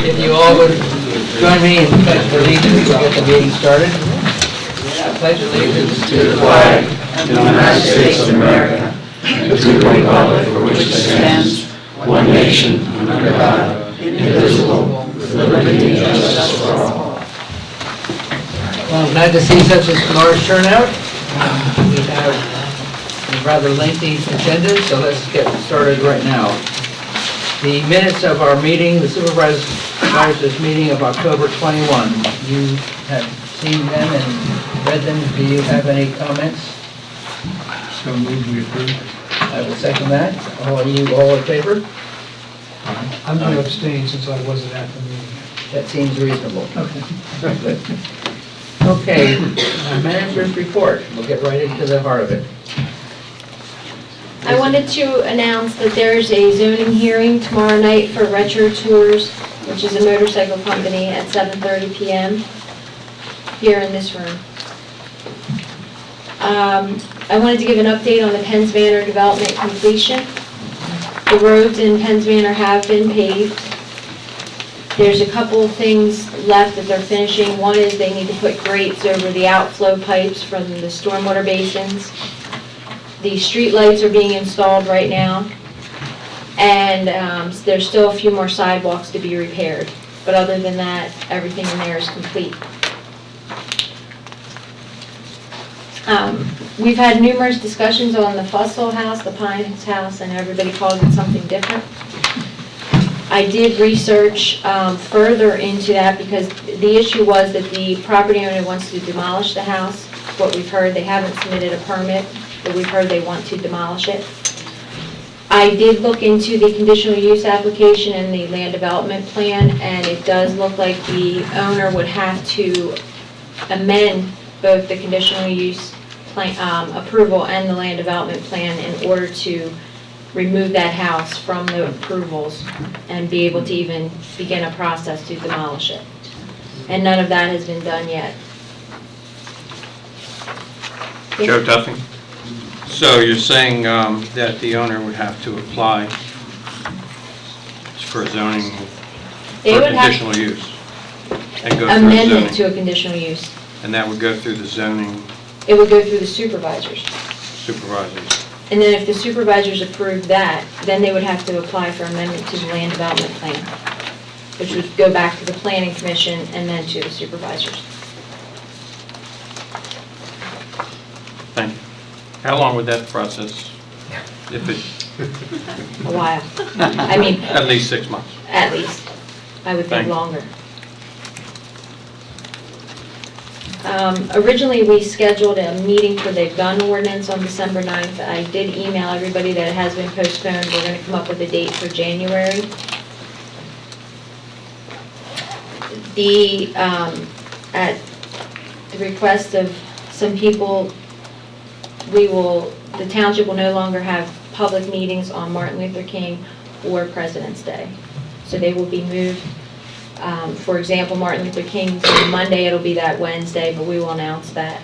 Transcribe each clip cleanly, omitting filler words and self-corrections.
If you all would join me in pledge of allegiance, we'll get the meeting started. Pledge allegiance to the flag of the United States of America, and to the republic for which it stands, one nation, under God, indivisible, with liberty and justice for all. Well, I'm glad to see such a large turnout. We have a rather lengthy agenda, so let's get started right now. The minutes of our meeting, the Supervisor's meeting of October 21. You have seen them and read them. Do you have any comments? So moved, we approve. I will second that. Are you all in favor? I'm going to abstain since I wasn't at the meeting. That seems reasonable. Okay. Very good. Okay, manager's report. We'll get right into the heart of it. I wanted to announce that there's a zoning hearing tomorrow night for Retro Tours, which is a motorcycle company, at 7:30 p.m. here in this room. I wanted to give an update on the Penns Manor development completion. The roads in Penns Manor have been paved. There's a couple of things left that they're finishing. One is they need to put grates over the outflow pipes from the stormwater basins. The street lights are being installed right now, and there's still a few more sidewalks to be repaired. But other than that, everything in there is complete. We've had numerous discussions on the Fussell House, the Pines House, and everybody calls it something different. I did research further into that because the issue was that the property owner wants to demolish the house. What we've heard, they haven't submitted a permit, but we've heard they want to demolish it. I did look into the conditional use application and the land development plan, and it does look like the owner would have to amend both the conditional use plan, approval and the land development plan in order to remove that house from the approvals and be able to even begin a process to demolish it. And none of that has been done yet. Joe Duffy. So you're saying that the owner would have to apply for zoning They for would have conditional use and go through amendment to zoning, a conditional use. and that would go through the zoning It would go through the supervisors. supervisors. And then if the supervisors approve that, then they would have to apply for amendment to the land development plan, which would go back to the planning commission and then to the supervisors. Thank you. How long would that process, if it, A while. I mean, at least 6 months? at least. I would Thank think you. longer. Originally, we scheduled a meeting for the gun ordinance on December 9th. I did email everybody that it has been postponed. We're going to come up with a date for January. At the request of some people, the township will no longer have public meetings on Martin Luther King or President's Day. So they will be moved. For example, Martin Luther King's Monday, it'll be that Wednesday, but we will announce that.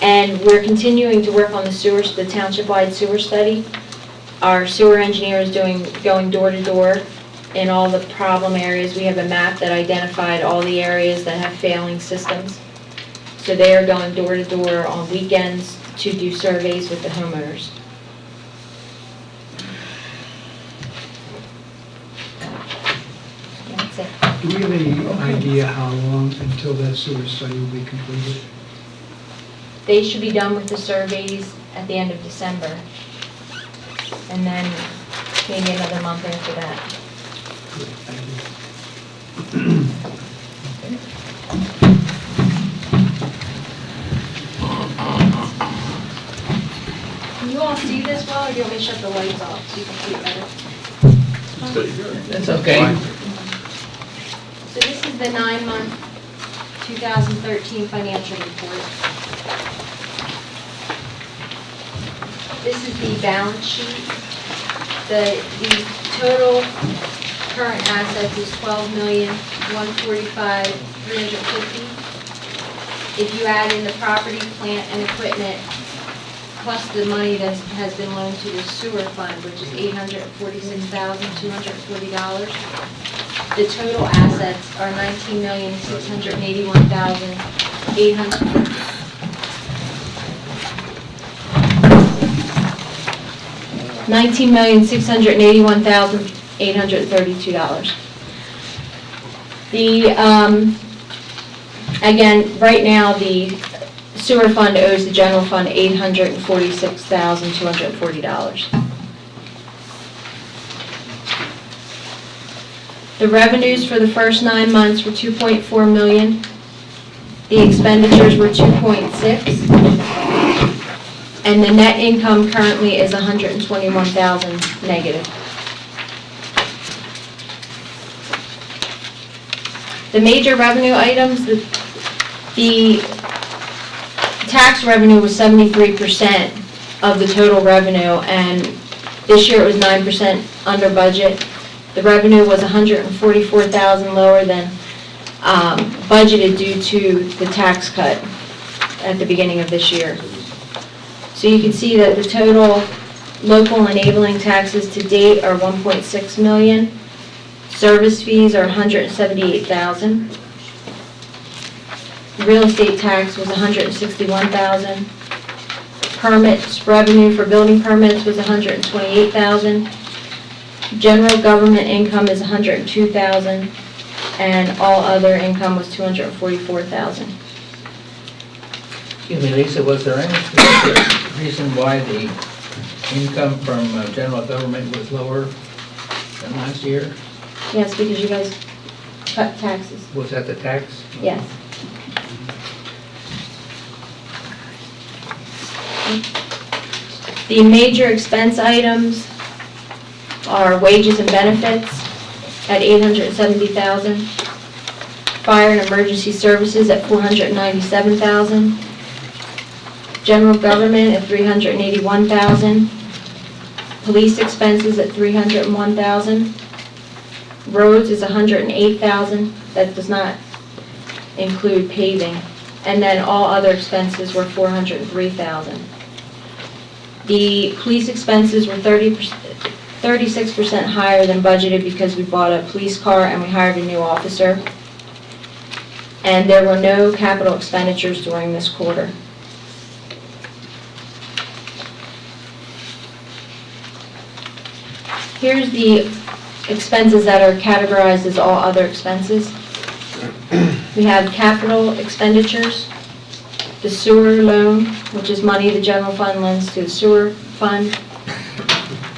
And we're continuing to work on the township-wide sewer study. Our sewer engineer is going door to door in all the problem areas. We have a map that identified all the areas that have failing systems. So they are going door to door on weekends to do surveys with the homeowners. That's it. Do we have any idea how long until that sewer study will be completed? They should be done with the surveys at the end of December. And then maybe another month after that. Good, thank Can you all see this well, or do you want me to shut the lights off so you can see it better? That's okay. So this is the 9-month 2013 financial report. This is the balance sheet. The total current assets is $12,145,350. If you add in the property, plant, and equipment, plus the money that has been loaned to the sewer fund, which is $846,240. The total assets are $19,681,800. $19,681,832. Again, right now, the sewer fund owes the general fund $846,240. The revenues for the first 9 months were $2.4 million. The expenditures were $2.6 million. And the net income currently is $121,000 negative. The major revenue items, the tax revenue was 73% of the total revenue, and this year it was 9% under budget. The revenue was $144,000 lower than budgeted due to the tax cut at the beginning of this year. So you can see that the total local enabling taxes to date are $1.6 million. Service fees are $178,000. Real estate tax was $161,000. Permits revenue for building permits was $128,000. General government income is $102,000, and all other income was $244,000. Excuse me, Lisa, was there any particular reason why the income from general government was lower than last year? Yes, because you guys cut taxes. Was that the tax? Yes. The major expense items are wages and benefits at $870,000, fire and emergency services at $497,000, general government at $381,000, police expenses at $301,000, roads is $108,000. That does not include paving, and then all other expenses were $403,000. The police expenses were 36% higher than budgeted because we bought a police car and we hired a new officer. And there were no capital expenditures during this quarter. Here's the expenses that are categorized as all other expenses. We have capital expenditures, the sewer loan, which is money the general fund lends to the sewer fund,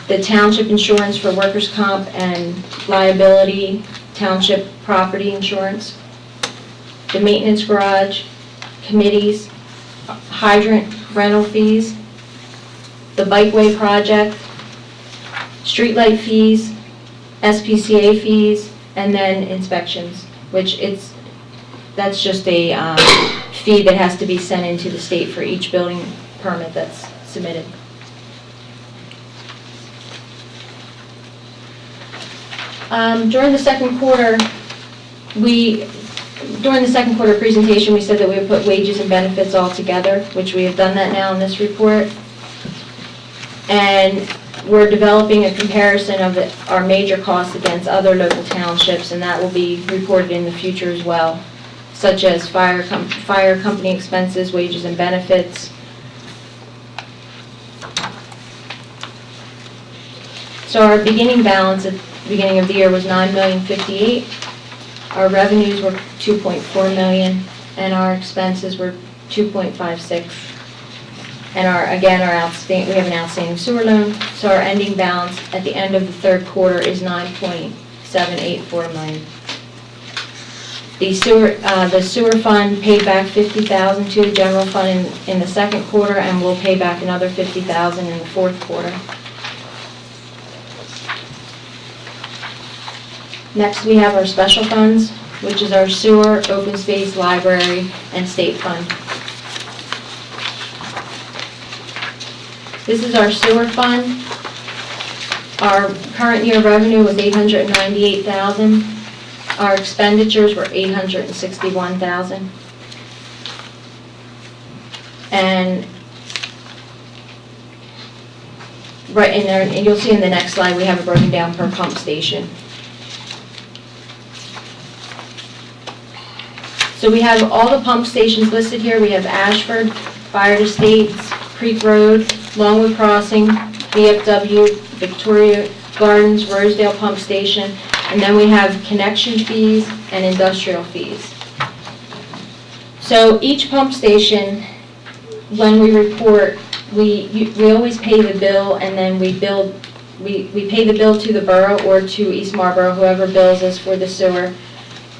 the township insurance for workers' comp and liability, township property insurance, the maintenance garage, committees, hydrant rental fees, the bikeway project, streetlight fees, SPCA fees, and then inspections, which that's just a fee that has to be sent into the state for each building permit that's submitted. During the second quarter presentation, we said that we would put wages and benefits all together, which we have done that now in this report. And we're developing a comparison of our major costs against other local townships, and that will be reported in the future as well, such as fire company expenses, wages and benefits. So our beginning balance at the beginning of the year was $9,058,000. Our revenues were $2.4 million, and our expenses were $2.56. And we have an outstanding sewer loan, so our ending balance at the end of the third quarter is $9.784 million. The sewer fund paid back $50,000 to the general fund in the second quarter, and we'll pay back another $50,000 in the fourth quarter. Next, we have our special funds, which is our sewer, open space, library, and state fund. This is our sewer fund. Our current year revenue was $898,000. Our expenditures were $861,000. And right in there, and you'll see in the next slide, we have it broken down per pump station. So we have all the pump stations listed here. We have Ashford, Fire Estates, Creek Road, Longwood Crossing, VFW, Victoria Gardens, Rosedale Pump Station, and then we have connection fees and industrial fees. So each pump station, when we report, we always pay the bill, and then we pay the bill to the borough or to East Marlboro, whoever bills us for the sewer,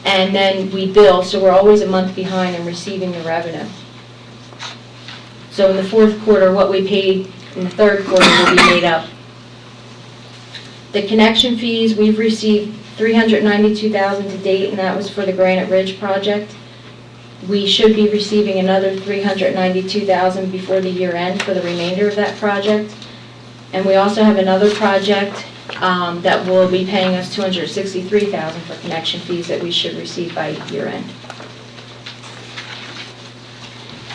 and then we bill, so we're always a month behind in receiving the revenue. So in the fourth quarter, what we paid in the third quarter will be made up. The connection fees, we've received $392,000 to date, and that was for the Granite Ridge project. We should be receiving another $392,000 before the year end for the remainder of that project. And we also have another project that will be paying us $263,000 for connection fees that we should receive by year end.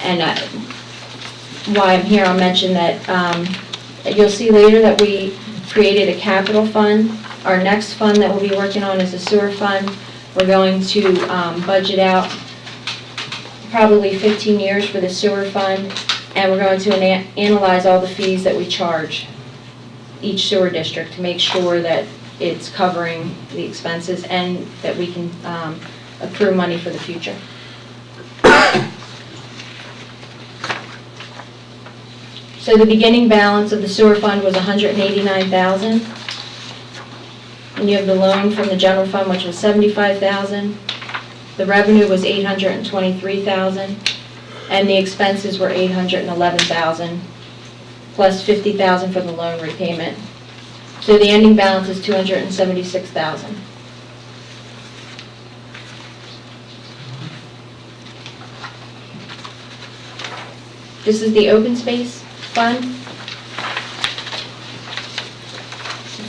And while I'm here, I'll mention that you'll see later that we created a capital fund. Our next fund that we'll be working on is a sewer fund. We're going to budget out probably 15 years for the sewer fund, and we're going to analyze all the fees that we charge each sewer district to make sure that it's covering the expenses and that we can accrue money for the future. So the beginning balance of the sewer fund was $189,000. And you have the loan from the general fund, which was $75,000. The revenue was $823,000, and the expenses were $811,000, plus $50,000 for the loan repayment. So the ending balance is $276,000. This is the open space fund.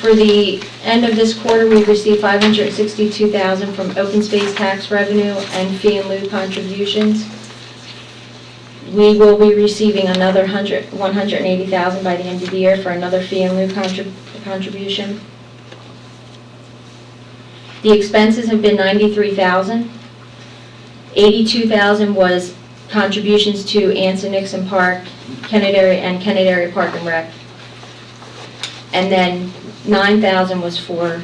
For the end of this quarter, we received $562,000 from open space tax revenue and fee and lieu contributions. We will be receiving another $180,000 by the end of the year for another fee and lieu contribution. The expenses have been $93,000. $82,000 was contributions to Anson Nixon Park, Kennedy Park and Rec. And then $9,000 was for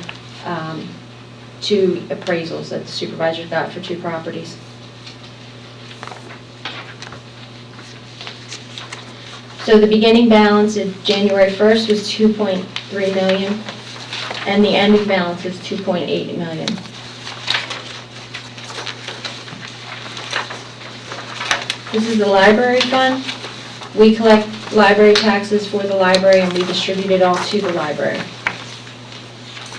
2 appraisals that the supervisor got for 2 properties. So the beginning balance of January 1st was $2.3 million, and the ending balance is $2.8 million. This is the library fund. We collect library taxes for the library, and we distribute it all to the library.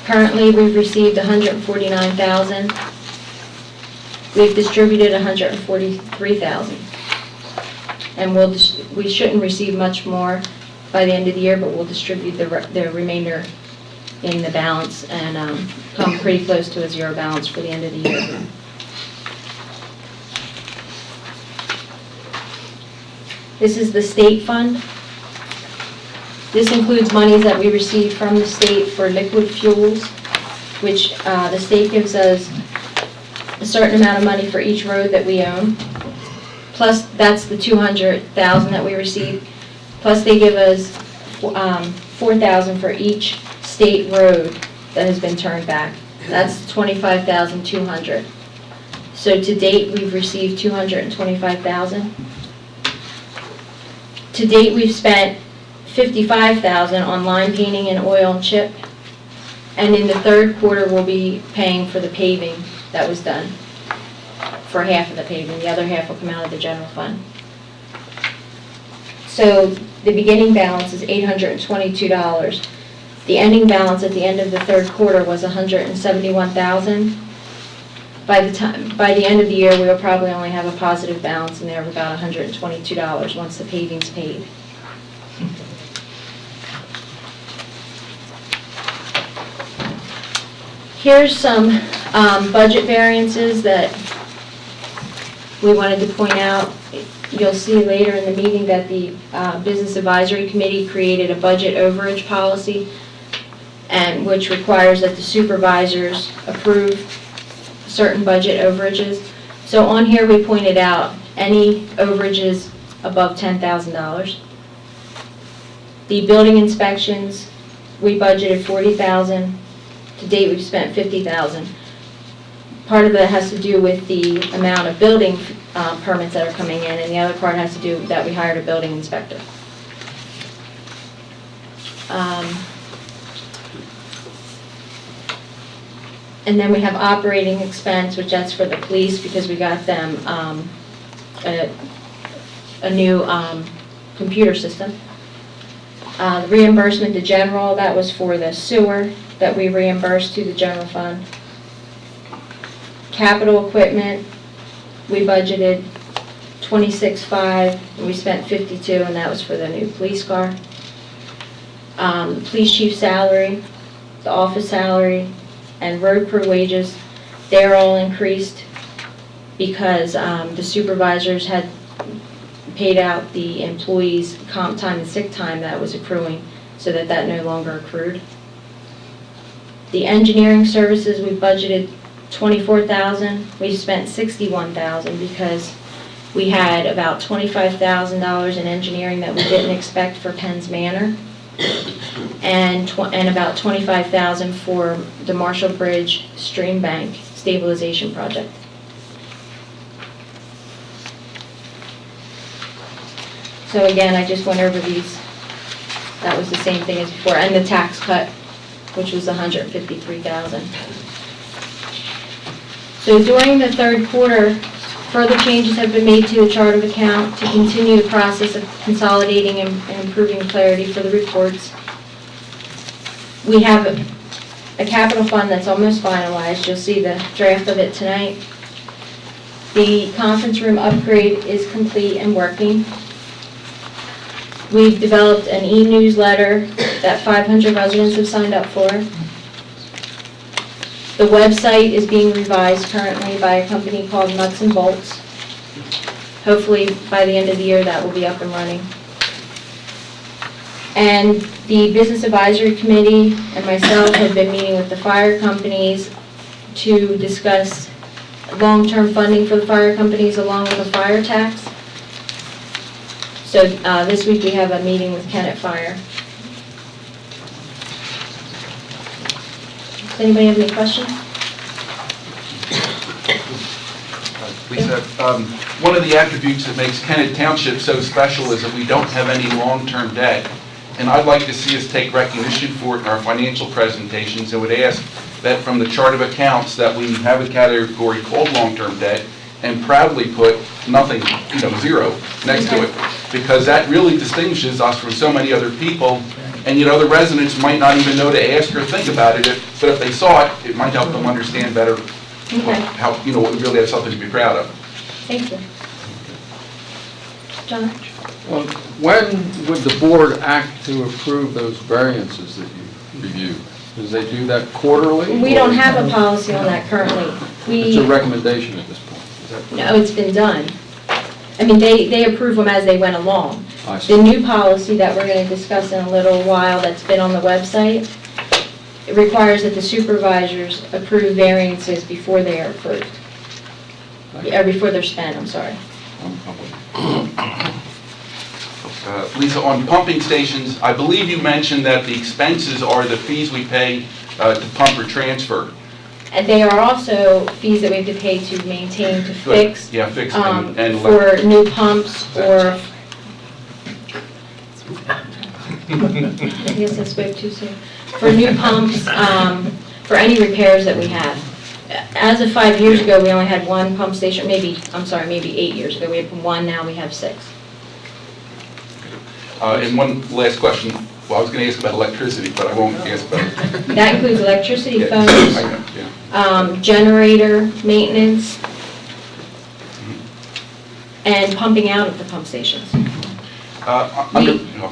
Currently, we've received $149,000. We've distributed $143,000. And we shouldn't receive much more by the end of the year, but we'll distribute the remainder in the balance and come pretty close to a zero balance for the end of the year. This is the state fund. This includes monies that we receive from the state for liquid fuels, which the state gives us a certain amount of money for each road that we own. Plus, that's the $200,000 that we receive. Plus, they give us $4,000 for each state road that has been turned back. That's $25,200. So to date, we've received $225,000. To date, we've spent $55,000 on line painting and oil and chip. And in the third quarter, we'll be paying for the paving that was done, for half of the paving. The other half will come out of the general fund. So the beginning balance is $822. The ending balance at the end of the third quarter was $171,000. By the end of the year, we will probably only have a positive balance in there of about $122 once the paving's paid. Here's some budget variances that we wanted to point out. You'll see later in the meeting that the Business Advisory Committee created a budget overage policy, and which requires that the supervisors approve certain budget overages. So on here, we pointed out any overages above $10,000. The building inspections, we budgeted $40,000. To date, we've spent $50,000. Part of that has to do with the amount of building permits that are coming in, and the other part has to do that we hired a building inspector. And then we have operating expense, which that's for the police, because we got them a new computer system. The reimbursement to general, that was for the sewer that we reimbursed to the general fund. Capital equipment, we budgeted $26,500, and we spent $52,000, and that was for the new police car. The police chief salary, the office salary, and road crew wages, they're all increased because the supervisors had paid out the employees' comp time and sick time that was accruing, so that no longer accrued. The engineering services, we budgeted $24,000. We spent $61,000 because we had about $25,000 in engineering that we didn't expect for Penn's Manor, and about $25,000 for the Marshall Bridge Stream Bank stabilization project. So again, I just went over these. That was the same thing as before, and the tax cut, which was $153,000. So during the third quarter, further changes have been made to the chart of account to continue the process of consolidating and improving clarity for the reports. We have a capital fund that's almost finalized. You'll see the draft of it tonight. The conference room upgrade is complete and working. We've developed an e-newsletter that 500 residents have signed up for. The website is being revised currently by a company called Nuts and Bolts. Hopefully, by the end of the year, that will be up and running. And the Business Advisory Committee and myself have been meeting with the fire companies to discuss long-term funding for the fire companies along with a fire tax. So this week we have a meeting with Kennett Fire. Does anybody have any questions? Lisa, one of the attributes that makes Kennett Township so special is that we don't have any long-term debt. And I'd like to see us take recognition for it in our financial presentations. I would ask that from the chart of accounts that we have a category called long-term debt and proudly put nothing, zero next to it. Because that really distinguishes us from so many other people. And the residents might not even know to ask or think about it, but if they saw it, it might help them understand better how, what we really have something to be proud of. Thank you. John? Well, when would the board act to approve those variances that you reviewed? Does they do that quarterly? We don't have a policy on that currently. It's a recommendation at this point. No, it's been done. I mean, they approve them as they went along. I see. The new policy that we're going to discuss in a little while that's been on the website, it requires that the supervisors approve variances before they are approved. Or before they're spent, I'm sorry. Lisa, on pumping stations, I believe you mentioned that the expenses are the fees we pay to pump or transfer. And they are also fees that we have to pay to maintain, to fix. Yeah, fix and for new pumps or, I guess I spoke too soon. For new pumps, for any repairs that we have. As of 5 years ago, we only had one pump station, maybe 8 years ago. We had one, now we have 6. And one last question. Well, I was going to ask about electricity, but I won't ask about it. That includes electricity, Yeah, phones, I know, yeah. generator maintenance, and pumping out of the pump stations.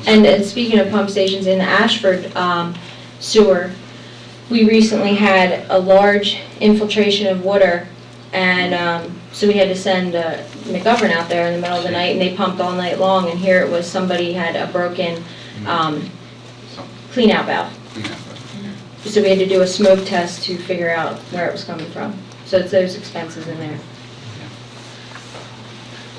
And speaking of pump stations, in the Ashford sewer, we recently had a large infiltration of water, and So we had to send McGovern out there in the middle of the night, and they pumped all night long, and here it was somebody had a broken clean-out valve. So we had to do a smoke test to figure out where it was coming from. So it's those expenses in there.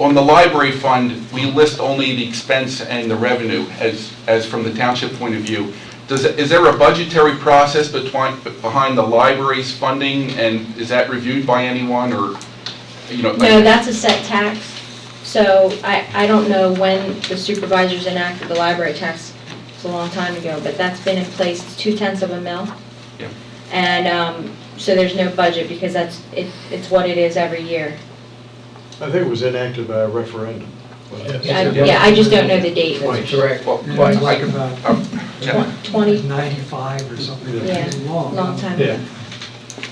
On the library fund, we list only the expense and the revenue as from the township point of view. Is there a budgetary process behind the library's funding, and is that reviewed by anyone, or, you know? No, that's a set tax. So I don't know when the supervisors enacted the library tax. It's a long time ago, but that's been in place. It's 2/10 of a mil. Yeah. And so there's no budget because it's what it is every year. I think it was enacted by a referendum. Yeah, I just don't know the date. That's correct. And it's like about 20, 95 or something. yeah, It's long. long time ago.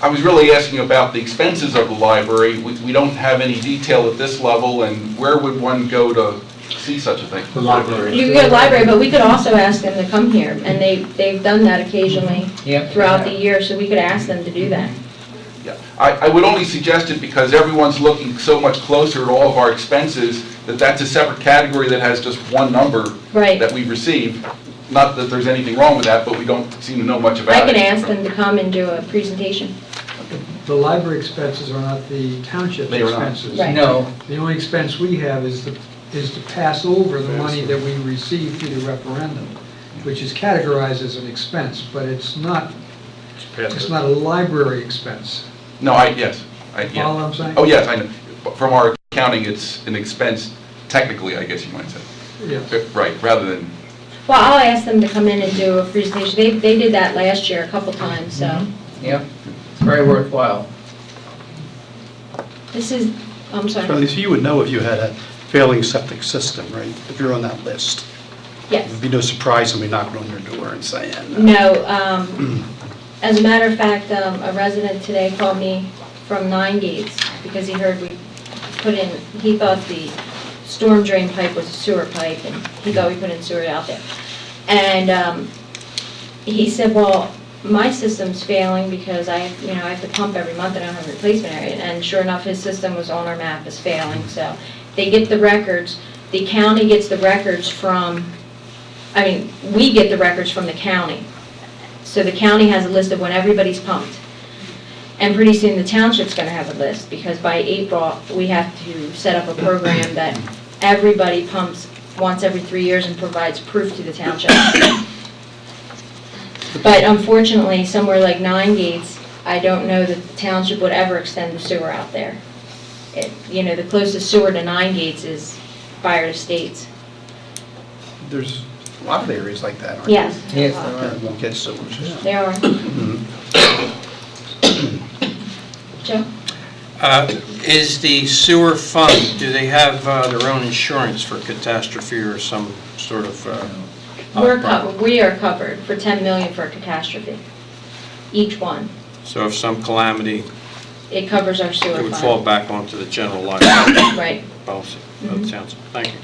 I was really asking about the expenses of the library. We don't have any detail at this level, and where would one go to see such a thing? The library. You could go to the library, but we could also ask them to come here, and they've done that occasionally Yep. throughout the year, so we could ask them to do that. Yeah, I would only suggest it because everyone's looking so much closer at all of our expenses, that's a separate category that has just one number Right. that we receive. Not that there's anything wrong with that, but we don't seem to know much about I it. can ask them to come and do a presentation. The library expenses are not the township's They are not. expenses. Right. No, The only expense we have is to pass over the money that we receive through the referendum, which is categorized as an expense, but it's not a library expense. No, yes. Follow Yeah. what I'm saying? Oh, yes, I know. But from our accounting, it's an expense, technically, I guess you might say. Yeah. Right, rather than, Well, I'll ask them to come in and do a presentation. They did that last year a couple times, so. yep, it's very worthwhile. This is, I'm sorry. Charlie, so you would know if you had a failing septic system, right? If you're on that list. Yes. It'd be no surprise when we knock on your door and saying, No, as a matter of fact, a resident today called me from 9 Gates because he heard we put in, he thought the storm drain pipe was a sewer pipe, and he thought we put in sewer out there. And he said, well, my system's failing because I have to pump every month and I don't have a replacement area. And sure enough, his system was on our map as failing. So they get the records. The county gets the records from, we get the records from the county. So the county has a list of when everybody's pumped. And pretty soon the township's going to have a list, because by April, we have to set up a program that everybody pumps once every 3 years and provides proof to the township. But unfortunately, somewhere like 9 Gates, I don't know that the township would ever extend the sewer out there. The closest sewer to 9 Gates is Fire Estates. there's a lot of areas like that, aren't Yes. Yes, there? there are. That won't get sewers. There are. Joe? Is the sewer fund, do they have their own insurance for catastrophe or some sort of? We are covered for $10 million for a catastrophe, each one. So if some calamity, It covers our it sewer would fall fund. back onto the general liability Right. policy of the township. Thank you.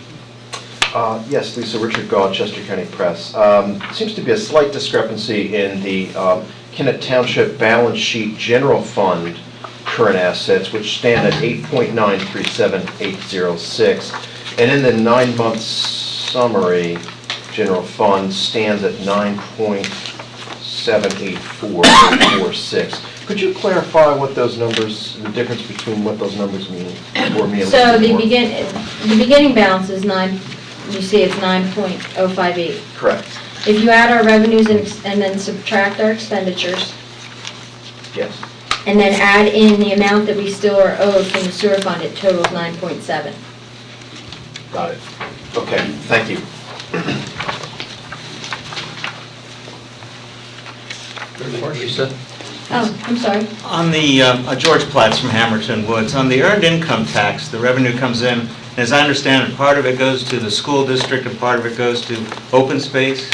Yes, Lisa, Richard Gaw, Chester County Press. Seems to be a slight discrepancy in the Kennett Township balance sheet general fund current assets, which stand at $8.937806, and in the 9-month summary, general fund stands at $9.78446. Could you clarify what those numbers, the difference between what those numbers mean? Or mean a So little the more? beginning balance is you see it's 9.058. Correct, If you add our revenues and then subtract our expenditures, yes. and then add in the amount that we still are owed from the sewer fund, it totals 9.7. Got it. Okay, thank you. Lisa? Oh, I'm sorry. On the, George Platts from Hamilton Woods, on the earned income tax, the revenue comes in, as I understand it, part of it goes to the school district and part of it goes to open space?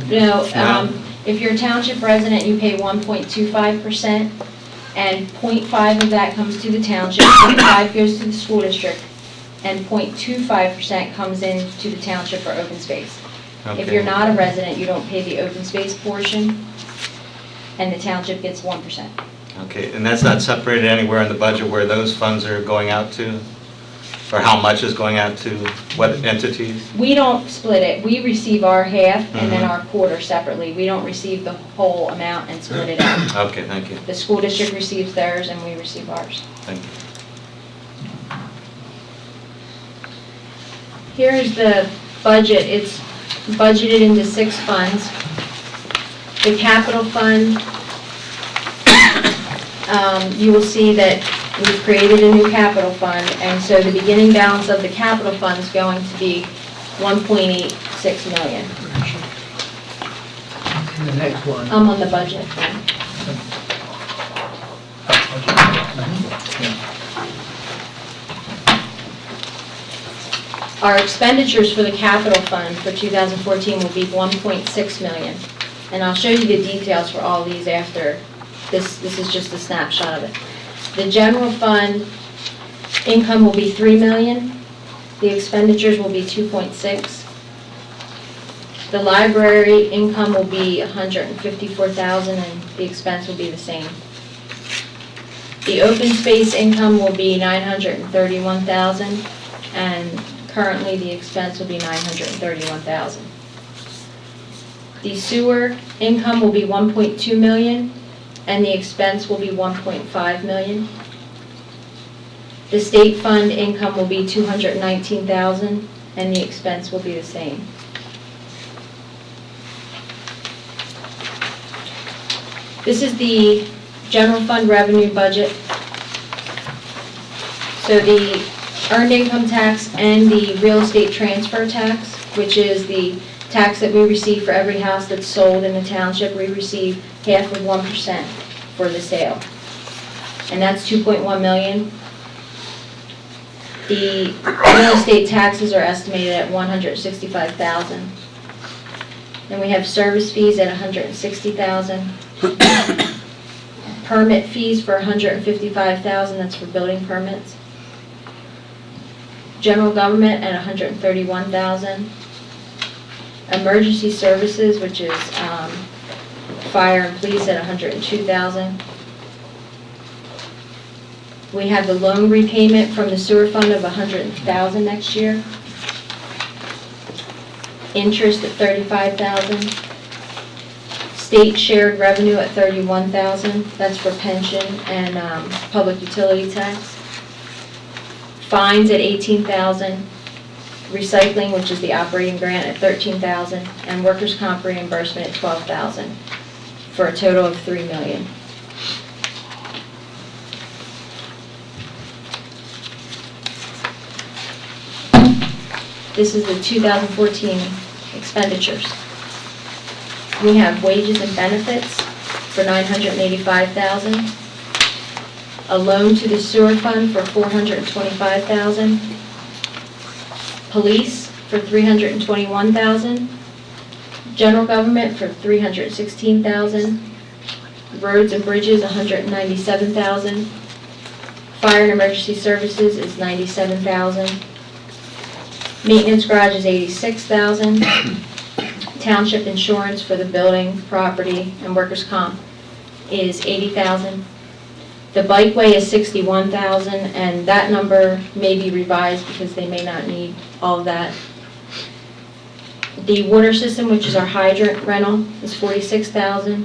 No, No. if you're a township resident, you pay 1.25%, and 0.5 of that comes to the township, 0.5 goes to the school district, and 0.25% comes in to the township for open space. If Okay. you're not a resident, you don't pay the open space portion, and the township gets 1%. Okay, and that's not separated anywhere in the budget where those funds are going out to? Or how much is going out to what entities? We don't split it. We receive our half and then Mhm. our quarter separately. We don't receive the whole amount and split it out. Okay, thank you, The school district receives theirs and we receive ours. thank you. Here's the budget. It's budgeted into 6 funds. The capital fund, you will see that we've created a new capital fund, and so the beginning balance of the capital fund is going to be $1.86 million. And the next one. I'm on the budget fund. Our expenditures for the capital fund for 2014 will be $1.6 million. And I'll show you the details for all these after. This is just a snapshot of it. The general fund income will be $3 million. The expenditures will be $2.6. The library income will be $154,000 and the expense will be the same. The open space income will be $931,000 and currently the expense will be $931,000. The sewer income will be $1.2 million and the expense will be $1.5 million. The state fund income will be $219,000 and the expense will be the same. This is the general fund revenue budget. So the earned income tax and the real estate transfer tax, which is the tax that we receive for every house that's sold in the township, we receive half of 1% for the sale. And that's $2.1 million. The real estate taxes are estimated at $165,000. Then we have service fees at $160,000. Permit fees for $155,000, that's for building permits. General government at $131,000. Emergency services, which is fire and police, at $102,000. We have the loan repayment from the sewer fund of $100,000 next year. Interest at $35,000. State shared revenue at $31,000. That's for pension and public utility tax. Fines at $18,000. Recycling, which is the operating grant, at $13,000, and workers' comp reimbursement at $12,000, for a total of $3 million. This is the 2014 expenditures. We have wages and benefits for $985,000, a loan to the sewer fund for $425,000, police for $321,000, general government for $316,000, roads and bridges $197,000, fire and emergency services is $97,000, maintenance garage is $86,000, township insurance for the building, property, and workers' comp is $80,000. The bikeway is $61,000, and that number may be revised because they may not need all of that. The water system, which is our hydrant rental, is $46,000.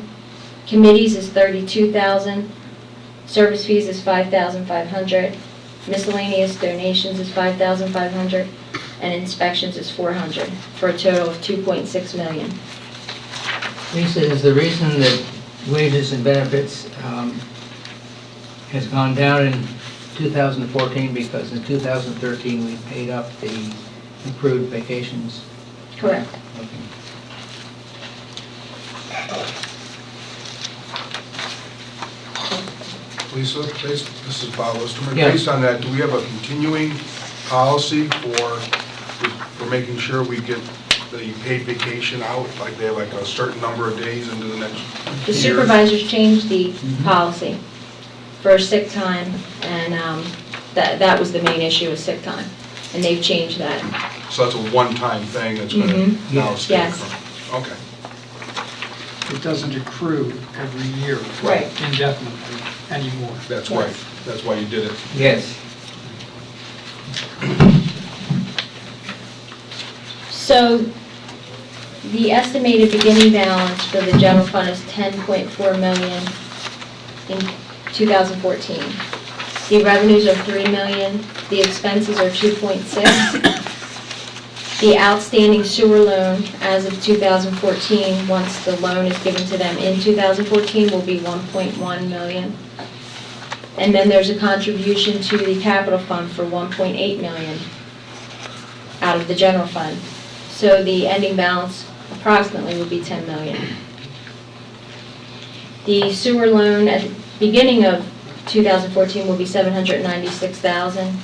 Committees is $32,000. Service fees is $5,500. Miscellaneous donations is $5,500. And inspections is $400, for a total of $2.6 million. Lisa, is the reason that wages and benefits has gone down in 2014 because in 2013 we paid up the accrued vacations? Correct. Okay. Lisa, this is Bob Listerman. Yeah. Based on that, do we have a continuing policy for making sure we get the paid vacation out? Like they have like a certain number of days into the next The year? supervisors changed the policy for sick time, and that was the main issue, was sick time. And they've changed that. So that's a one-time thing that's going to now stay? Yes. Okay. It doesn't accrue every year Right. indefinitely. anymore. That's right, that's why you did it. Yes. So the estimated beginning balance for the general fund is 10.4 million in 2014. The revenues are 3 million, the expenses are 2.6. The outstanding sewer loan as of 2014, once the loan is given to them in 2014, will be 1.1 million. And then there's a contribution to the capital fund for 1.8 million out of the general fund. So the ending balance approximately would be 10 million. The sewer loan at the beginning of 2014 will be 796,000.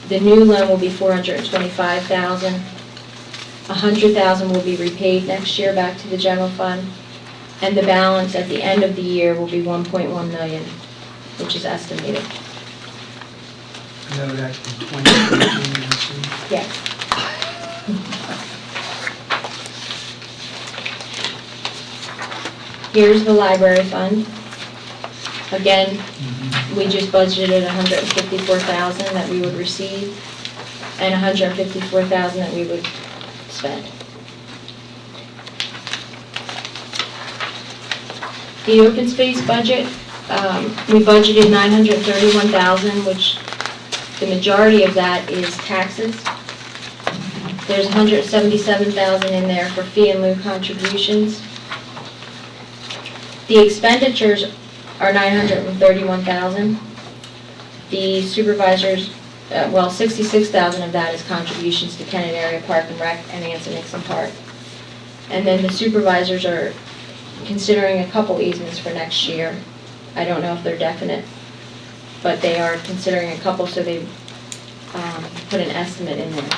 The new loan will be 425,000. 100,000 will be repaid next year back to the general fund. And the balance at the end of the year will be 1.1 million, which is estimated. No, that's in 2013, I see. Yes. Here's the library fund. Again, we just budgeted 154,000 that we would receive and 154,000 that we would spend. The open space budget, we budgeted 931,000, which the majority of that is taxes. There's 177,000 in there for fee and lieu contributions. The expenditures are 931,000. The supervisors, 66,000 of that is contributions to Kennett Area Park and Rec and Anson Nixon Park. And then the supervisors are considering a couple easements for next year. I don't know if they're definite, but they are considering a couple, so they put an estimate in there.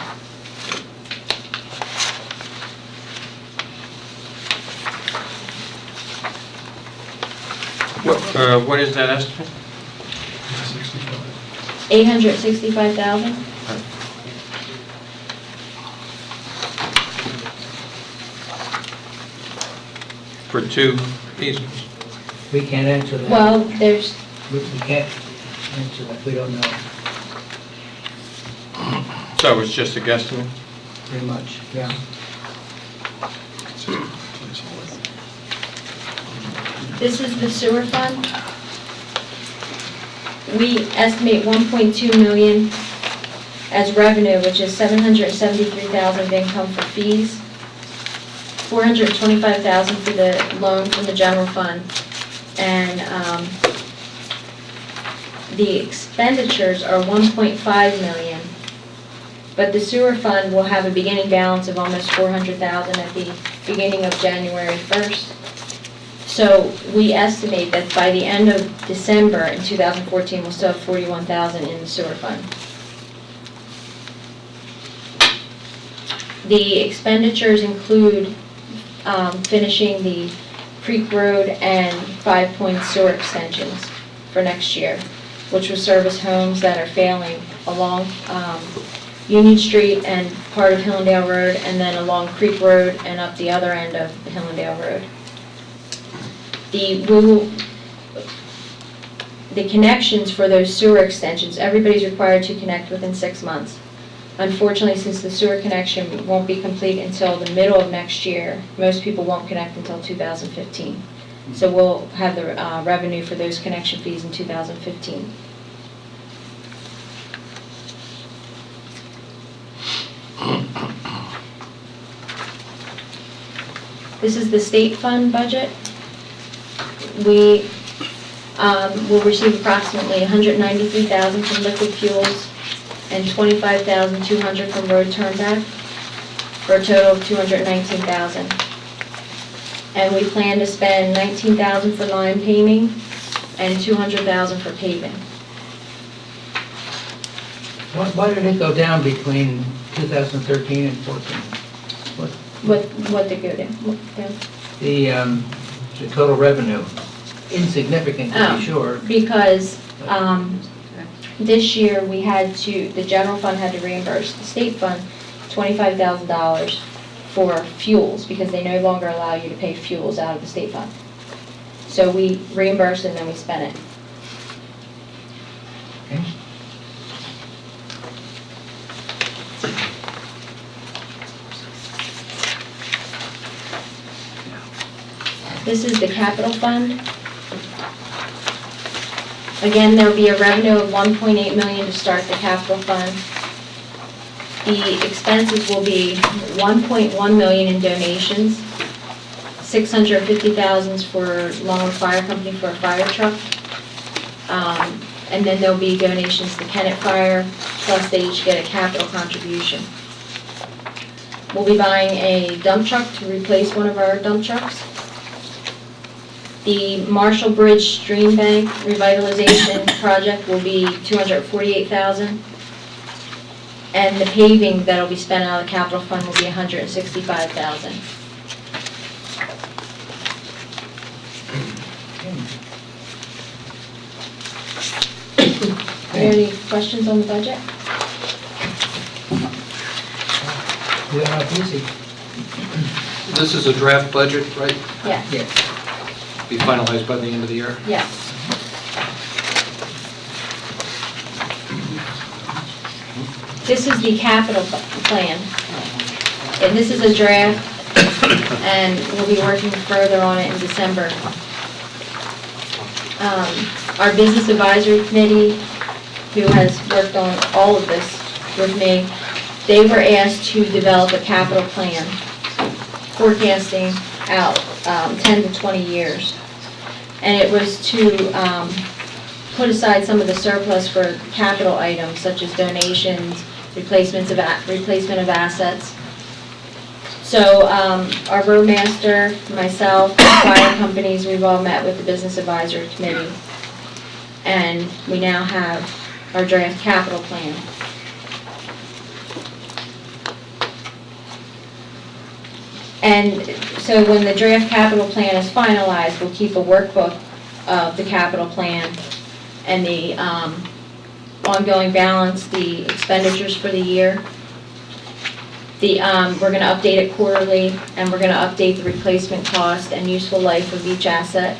What is that estimate? 865,000? For 2 easements? We can't answer that. Well, there's, We can't answer that, we don't know, So it's just a guesstimate? pretty much, yeah. this is the sewer fund. We estimate 1.2 million as revenue, which is 773,000 of income for fees, 425,000 for the loan from the general fund, and the expenditures are 1.5 million. But the sewer fund will have a beginning balance of almost 400,000 at the beginning of January 1st. So we estimate that by the end of December in 2014, we'll still have 41,000 in the sewer fund. The expenditures include finishing the Creek Road and 5 Point sewer extensions for next year, which will service homes that are failing along Union Street and part of Hillendale Road, and then along Creek Road and up the other end of Hillendale Road. The connections for those sewer extensions, everybody's required to connect within 6 months. Unfortunately, since the sewer connection won't be complete until the middle of next year, most people won't connect until 2015. So we'll have the revenue for those connection fees in 2015. This is the state fund budget. We will receive approximately $193,000 from liquid fuels and $25,200 from road turnback, for a total of $219,000. And we plan to spend $19,000 for line painting and $200,000 for paving. Why did it go down between 2013 and 14? What did go down? The total revenue, insignificant to Oh. be sure. Because this year we had to, the general fund had to reimburse the state fund $25,000 for fuels, because they no longer allow you to pay fuels out of the state fund. So we reimburse and then we spend it. Okay. This is the capital fund. Again, there'll be a revenue of $1.8 million to start the capital fund. The expenses will be $1.1 million in donations, $650,000 for Longwood Fire Company for a fire truck. And then there'll be donations to Kennett Fire, plus they each get a capital contribution. We'll be buying a dump truck to replace one of our dump trucks. The Marshall Bridge Stream Bank revitalization project will be $248,000. And the paving that'll be spent out of the capital fund will be $165,000. Are there any questions on the budget? Yeah, easy. This is a draft budget, right? Yeah, Yes. Be finalized by the end of the year? yeah. This is the capital plan. And this is a draft, and we'll be working further on it in December. Our business advisory committee, who has worked on all of this with me, they were asked to develop a capital plan, forecasting out 10 to 20 years. And it was to put aside some of the surplus for capital items such as donations, replacement of assets. So our roadmaster, myself, fire companies, we've all met with the business advisory committee, and we now have our draft capital plan. And so when the draft capital plan is finalized, we'll keep a workbook of the capital plan and the ongoing balance, the expenditures for the year. We're going to update it quarterly, and we're going to update the replacement cost and useful life of each asset.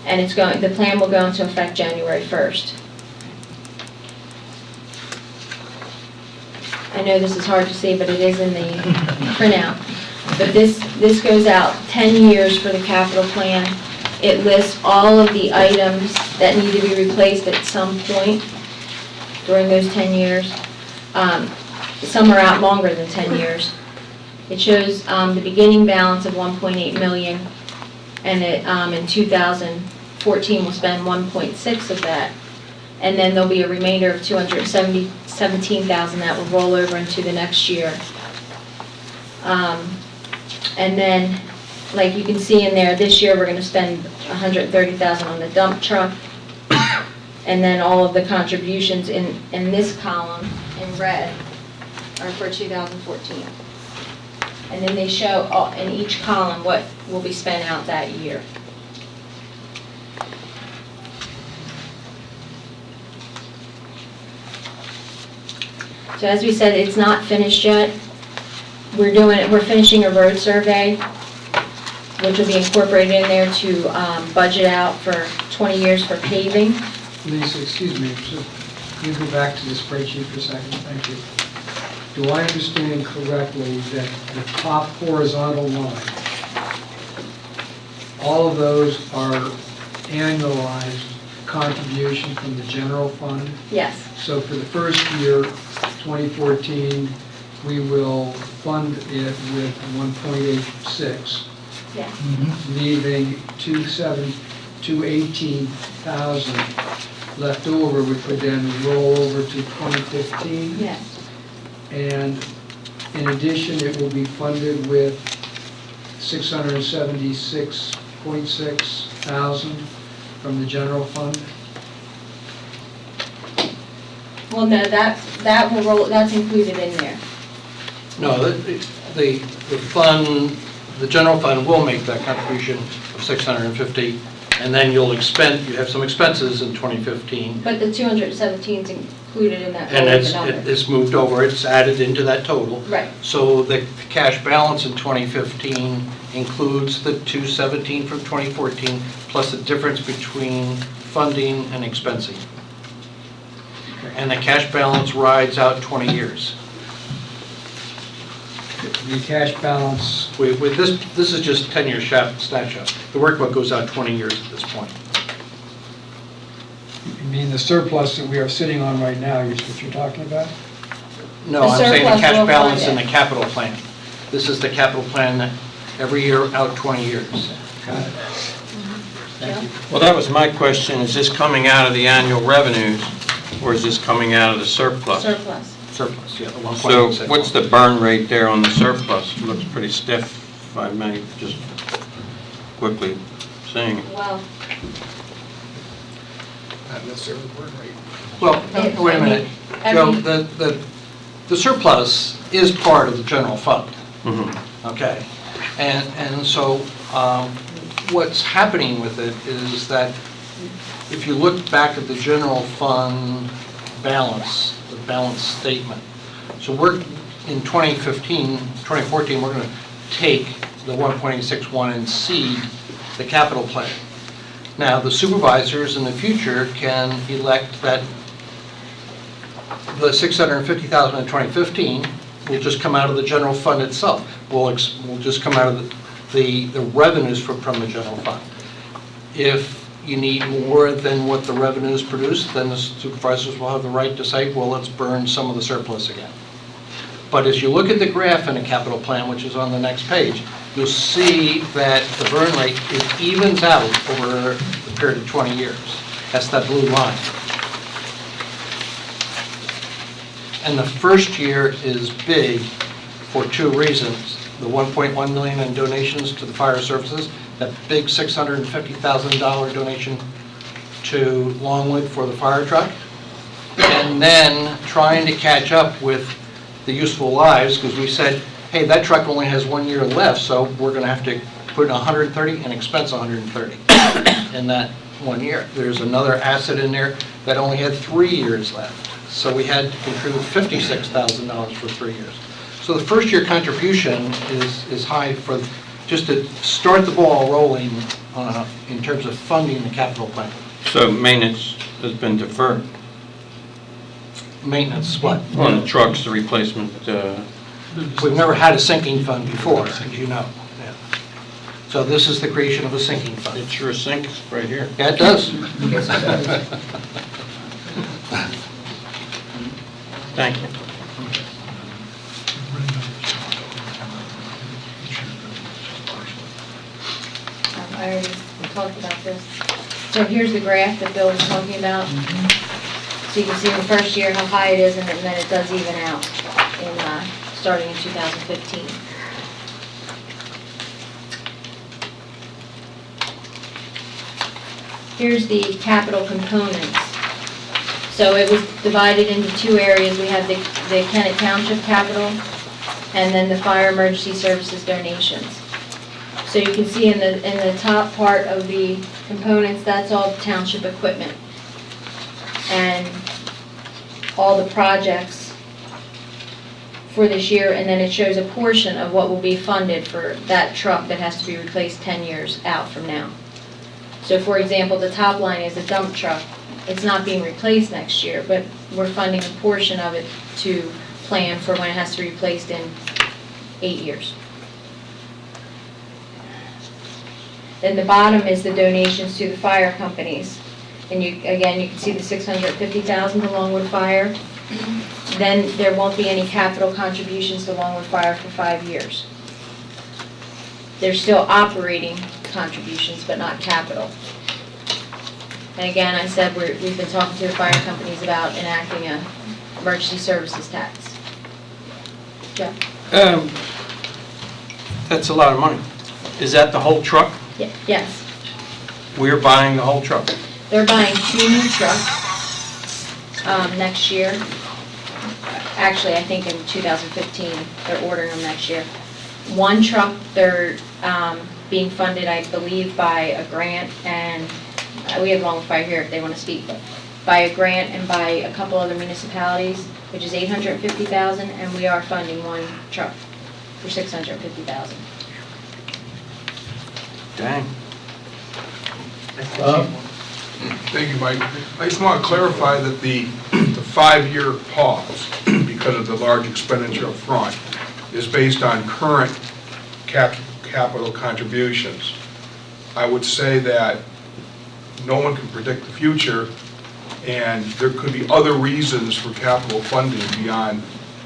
And the plan will go into effect January 1st. I know this is hard to see, but it is in the printout. But this goes out 10 years for the capital plan. It lists all of the items that need to be replaced at some point during those 10 years. Some are out longer than 10 years. It shows the beginning balance of $1.8 million, and in 2014 we'll spend 1.6 of that. And then there'll be a remainder of $217,000 that will roll over into the next year. And then, like you can see in there, this year we're going to spend $130,000 on the dump truck. And then all of the contributions in this column in red are for 2014. And then they show in each column what will be spent out that year. So as we said, it's not finished yet. We're finishing a road survey, which will be incorporated in there to budget out for 20 years for paving. Lisa, excuse me, so can you go back to the spreadsheet for a second? Thank you. Do I understand correctly that the top horizontal line, all of those are annualized contribution from the general fund? Yes, So for the first year, 2014, we will fund it with 1.86, yes. leaving 218,000 left over, which would then roll over to 2015. Yes. And in addition, it will be funded with 676.6 thousand from the general fund. Well, no, that will roll, that's included in there. No, the fund, the general fund will make that contribution of 650, And then you have some expenses in 2015. But the 217 is included in that And number. it's moved over, it's added into that total. Right. So the cash balance in 2015 includes the 217 from 2014, plus the difference between funding and expensing. And the cash balance rides out 20 years. The cash balance, With this is just 10-year snapshot. The workbook goes out 20 years at this point. you mean the surplus that we are sitting on right now, is what you're talking about? No, The I'm saying the surplus cash will balance fund in it. the capital plan. This is the capital plan that every year out 20 years. Got it. Thank you. Well, that was my question. Is this coming out of the annual revenues, or is this coming out of the surplus? Surplus. Surplus, yeah, the So 1.86. what's the burn rate there on the surplus? It looks pretty stiff, if I may just quickly seeing it. Well, Not necessarily burn rate. Well, wait a minute. Joe, the surplus is part of the general fund, okay? And so what's happening with it is that if you look back at the general fund balance, the balance statement, so we're, in 2014, we're going to take the 1.861 and seed the capital plan. Now, the supervisors in the future can elect that the $650,000 in 2015 will just come out of the general fund itself. Will just come out of the revenues from the general fund. If you need more than what the revenues produce, then the supervisors will have the right to say, well, let's burn some of the surplus again. But as you look at the graph in the capital plan, which is on the next page, you'll see that the burn rate evens out over the period of 20 years. That's that blue line. And the first year is big for two reasons. The 1.1 million in donations to the fire services, that big $650,000 donation to Longwood for the fire truck, and then trying to catch up with the useful lives, because we said, hey, that truck only has 1 year left, so we're going to have to put in 130 and expense 130 in that 1 year. There's another asset in there that only had 3 years left, so we had to contribute $56,000 for 3 years. So the first year contribution is high for just to start the ball rolling in terms of funding the capital plan. So maintenance has been deferred Maintenance, what? on the trucks, the replacement. We've never had a sinking fund before, as you know. Yeah. So this is the creation of a sinking fund. It sure sinks right here. Yeah, it does. Thank you. I already talked about this. So here's the graph that Bill was talking about. So you can see in the first year how high it is, and then it does even out starting in 2015. Here's the capital components. So it was divided into two areas. We have the Kennett Township capital, and then the fire emergency services donations. So you can see in the top part of the components, that's all township equipment. And all the projects for this year, and then it shows a portion of what will be funded for that truck that has to be replaced 10 years out from now. So for example, the top line is a dump truck. It's not being replaced next year, but we're funding a portion of it to plan for when it has to be replaced in 8 years. Then the bottom is the donations to the fire companies. And you can see the $650,000 to Longwood Fire. Then there won't be any capital contributions to Longwood Fire for 5 years. There's still operating contributions, but not capital. And again, I said we've been talking to the fire companies about enacting a emergency services tax. Jeff? That's a lot of money. Is that the whole truck? Yes. We're buying the whole truck? They're buying 2 new trucks next year. Actually, I think in 2015, they're ordering them next year. One truck, they're being funded, I believe, by a grant, and we have Long Fire here if they want to speak, but by a grant and by a couple other municipalities, which is $850,000, and we are funding one truck for $650,000. Dang. Thank you, Mike. I just want to clarify that the 5-year pause, because of the large expenditure up front, is based on current capital contributions. I would say that no one can predict the future, and there could be other reasons for capital funding beyond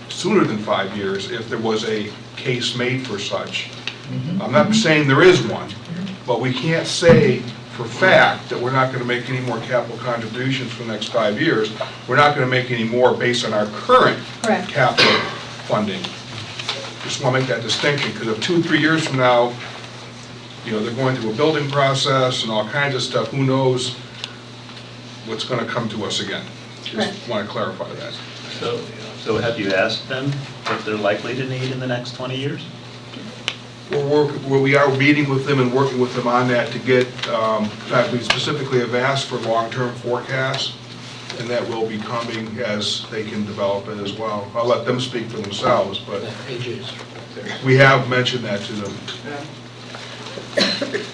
sooner than 5 years if there was a case made for such. I'm not saying there is one, but we can't say for fact that we're not going to make any more capital contributions for the next 5 years. We're not going to make any more based on our current Correct. capital funding. Just want to make that distinction, because if 2 or 3 years from now, you know, they're going through a building process and all kinds of stuff, who knows what's going to come to us again. Correct. Just want to clarify that. So have you asked them what they're likely to need in the next 20 years? We are meeting with them and working with them on that to get, in fact, we specifically have asked for long-term forecasts, and that will be coming as they can develop it as well. I'll let them speak for themselves, but we have mentioned that to them.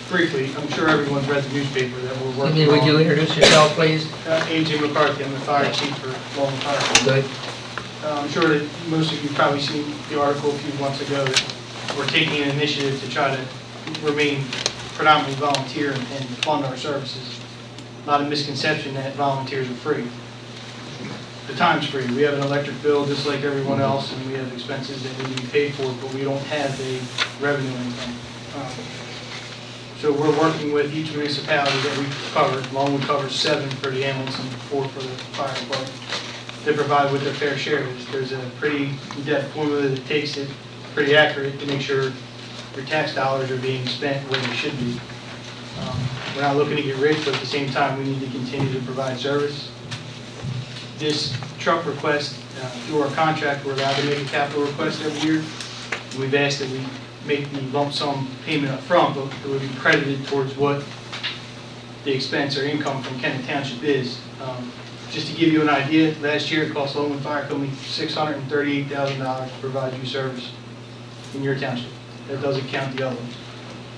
Briefly, I'm sure everyone's read the newspaper that we're working on. Would you introduce yourself, please? A.J. McCarthy, I'm the fire chief for Long Fire. Good. I'm sure that most of you probably seen the article a few months ago that we're taking an initiative to try to remain predominantly volunteer and fund our services. A lot of misconception that volunteers are free. The time's free. We have an electric bill just like everyone else, and we have expenses that need to be paid for, but we don't have a revenue income. So we're working with each municipality that we covered. Longwood covers 7 for the ambulance and 4 for the fire department. They provide with their fair share. There's a pretty in-depth formula that takes it pretty accurate to make sure your tax dollars are being spent where they should be. We're not looking to get rich, but at the same time, we need to continue to provide service. This truck request, through our contract, we're allowed to make a capital request every year. We've asked that we make the lump sum payment up front, but it would be credited towards what the expense or income from Kennet Township is. Just to give you an idea, last year it cost Longwood Fire Company $638,000 to provide you service in your township. That doesn't count the other ones.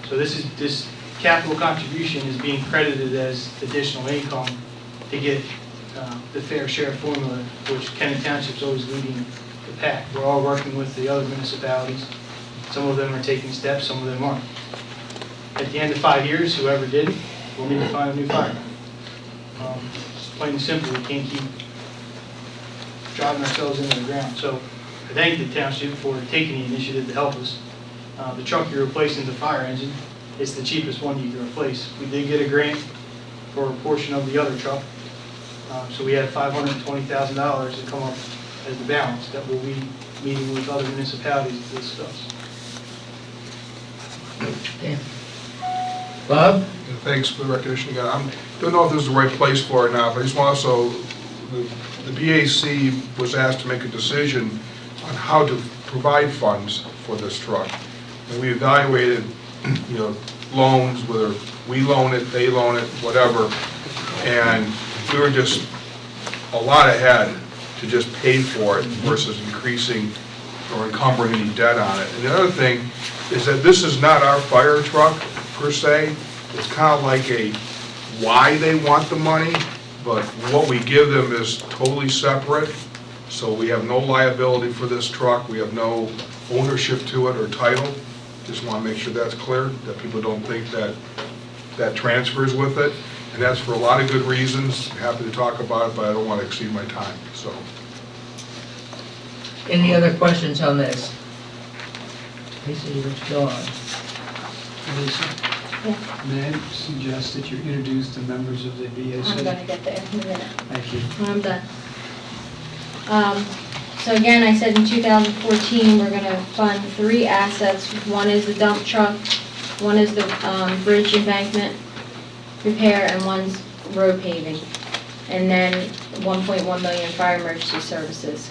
So this capital contribution is being credited as additional income to get the fair share formula, which Kennet Township's always leading the pack. We're all working with the other municipalities. Some of them are taking steps, some of them aren't. At the end of 5 years, whoever did it will need to find a new fire. Plain and simple, we can't keep driving ourselves into the ground. So I thank the township for taking the initiative to help us. The truck you're replacing is the fire engine. It's the cheapest one you can replace. We did get a grant for a portion of the other truck. So we had $520,000 to come up as the balance that we'll be meeting with other municipalities to discuss. Dan. Bob? And thanks for the recognition again. I don't know if this is the right place for it now, but I just want to also, the BAC was asked to make a decision on how to provide funds for this truck. And we evaluated, you know, loans, whether we loan it, they loan it, whatever. And we were just a lot ahead to just pay for it versus increasing or encumbering any debt on it. And the other thing is that this is not our fire truck per se. It's kind of like a why they want the money, but what we give them is totally separate. So we have no liability for this truck. We have no ownership to it or title. Just want to make sure that's clear, that people don't think that that transfers with it. And that's for a lot of good reasons. Happy to talk about it, but I don't want to exceed my time, so. Any other questions on this? Lisa, you were still on. Lisa, Yeah, may I suggest that you introduce the members of the BAC? I'm going to get there in a minute. Thank you. I'm done. So again, I said in 2014, we're going to fund 3 assets. One is the dump truck, one is the bridge embankment repair, and one's road paving. And then 1.1 million fire emergency services.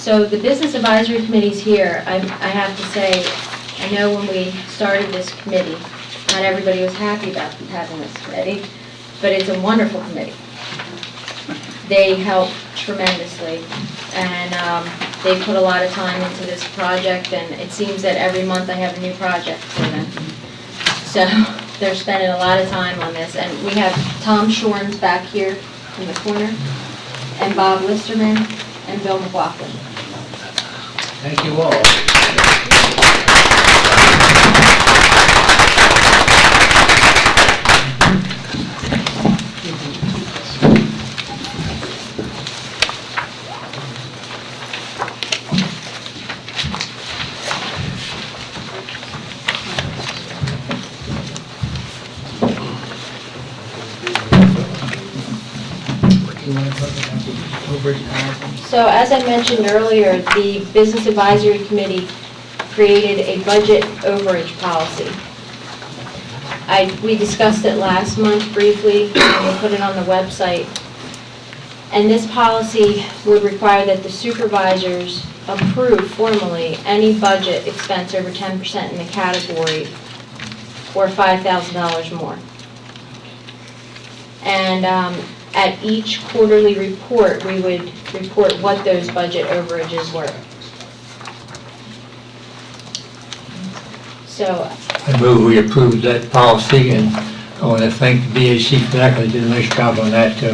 So the Business Advisory Committee's here. I have to say, I know when we started this committee, not everybody was happy about having this committee, but it's a wonderful committee. They help tremendously, and they put a lot of time into this project, and it seems that every month I have a new project for them. So they're spending a lot of time on this, and we have Tom Shorns back here in the corner, and Bob Listerman, and Bill McLaughlin. Thank you all. So as I mentioned earlier, the Business Advisory Committee created a budget overage policy. We discussed it last month briefly, and we put it on the website. And this policy would require that the supervisors approve formally any budget expense over 10% in the category or $5,000 more. And at each quarterly report, we would report what those budget overages were. So, I move we approve that policy, and I want to thank the BAC for that, because they did a nice job on that, too.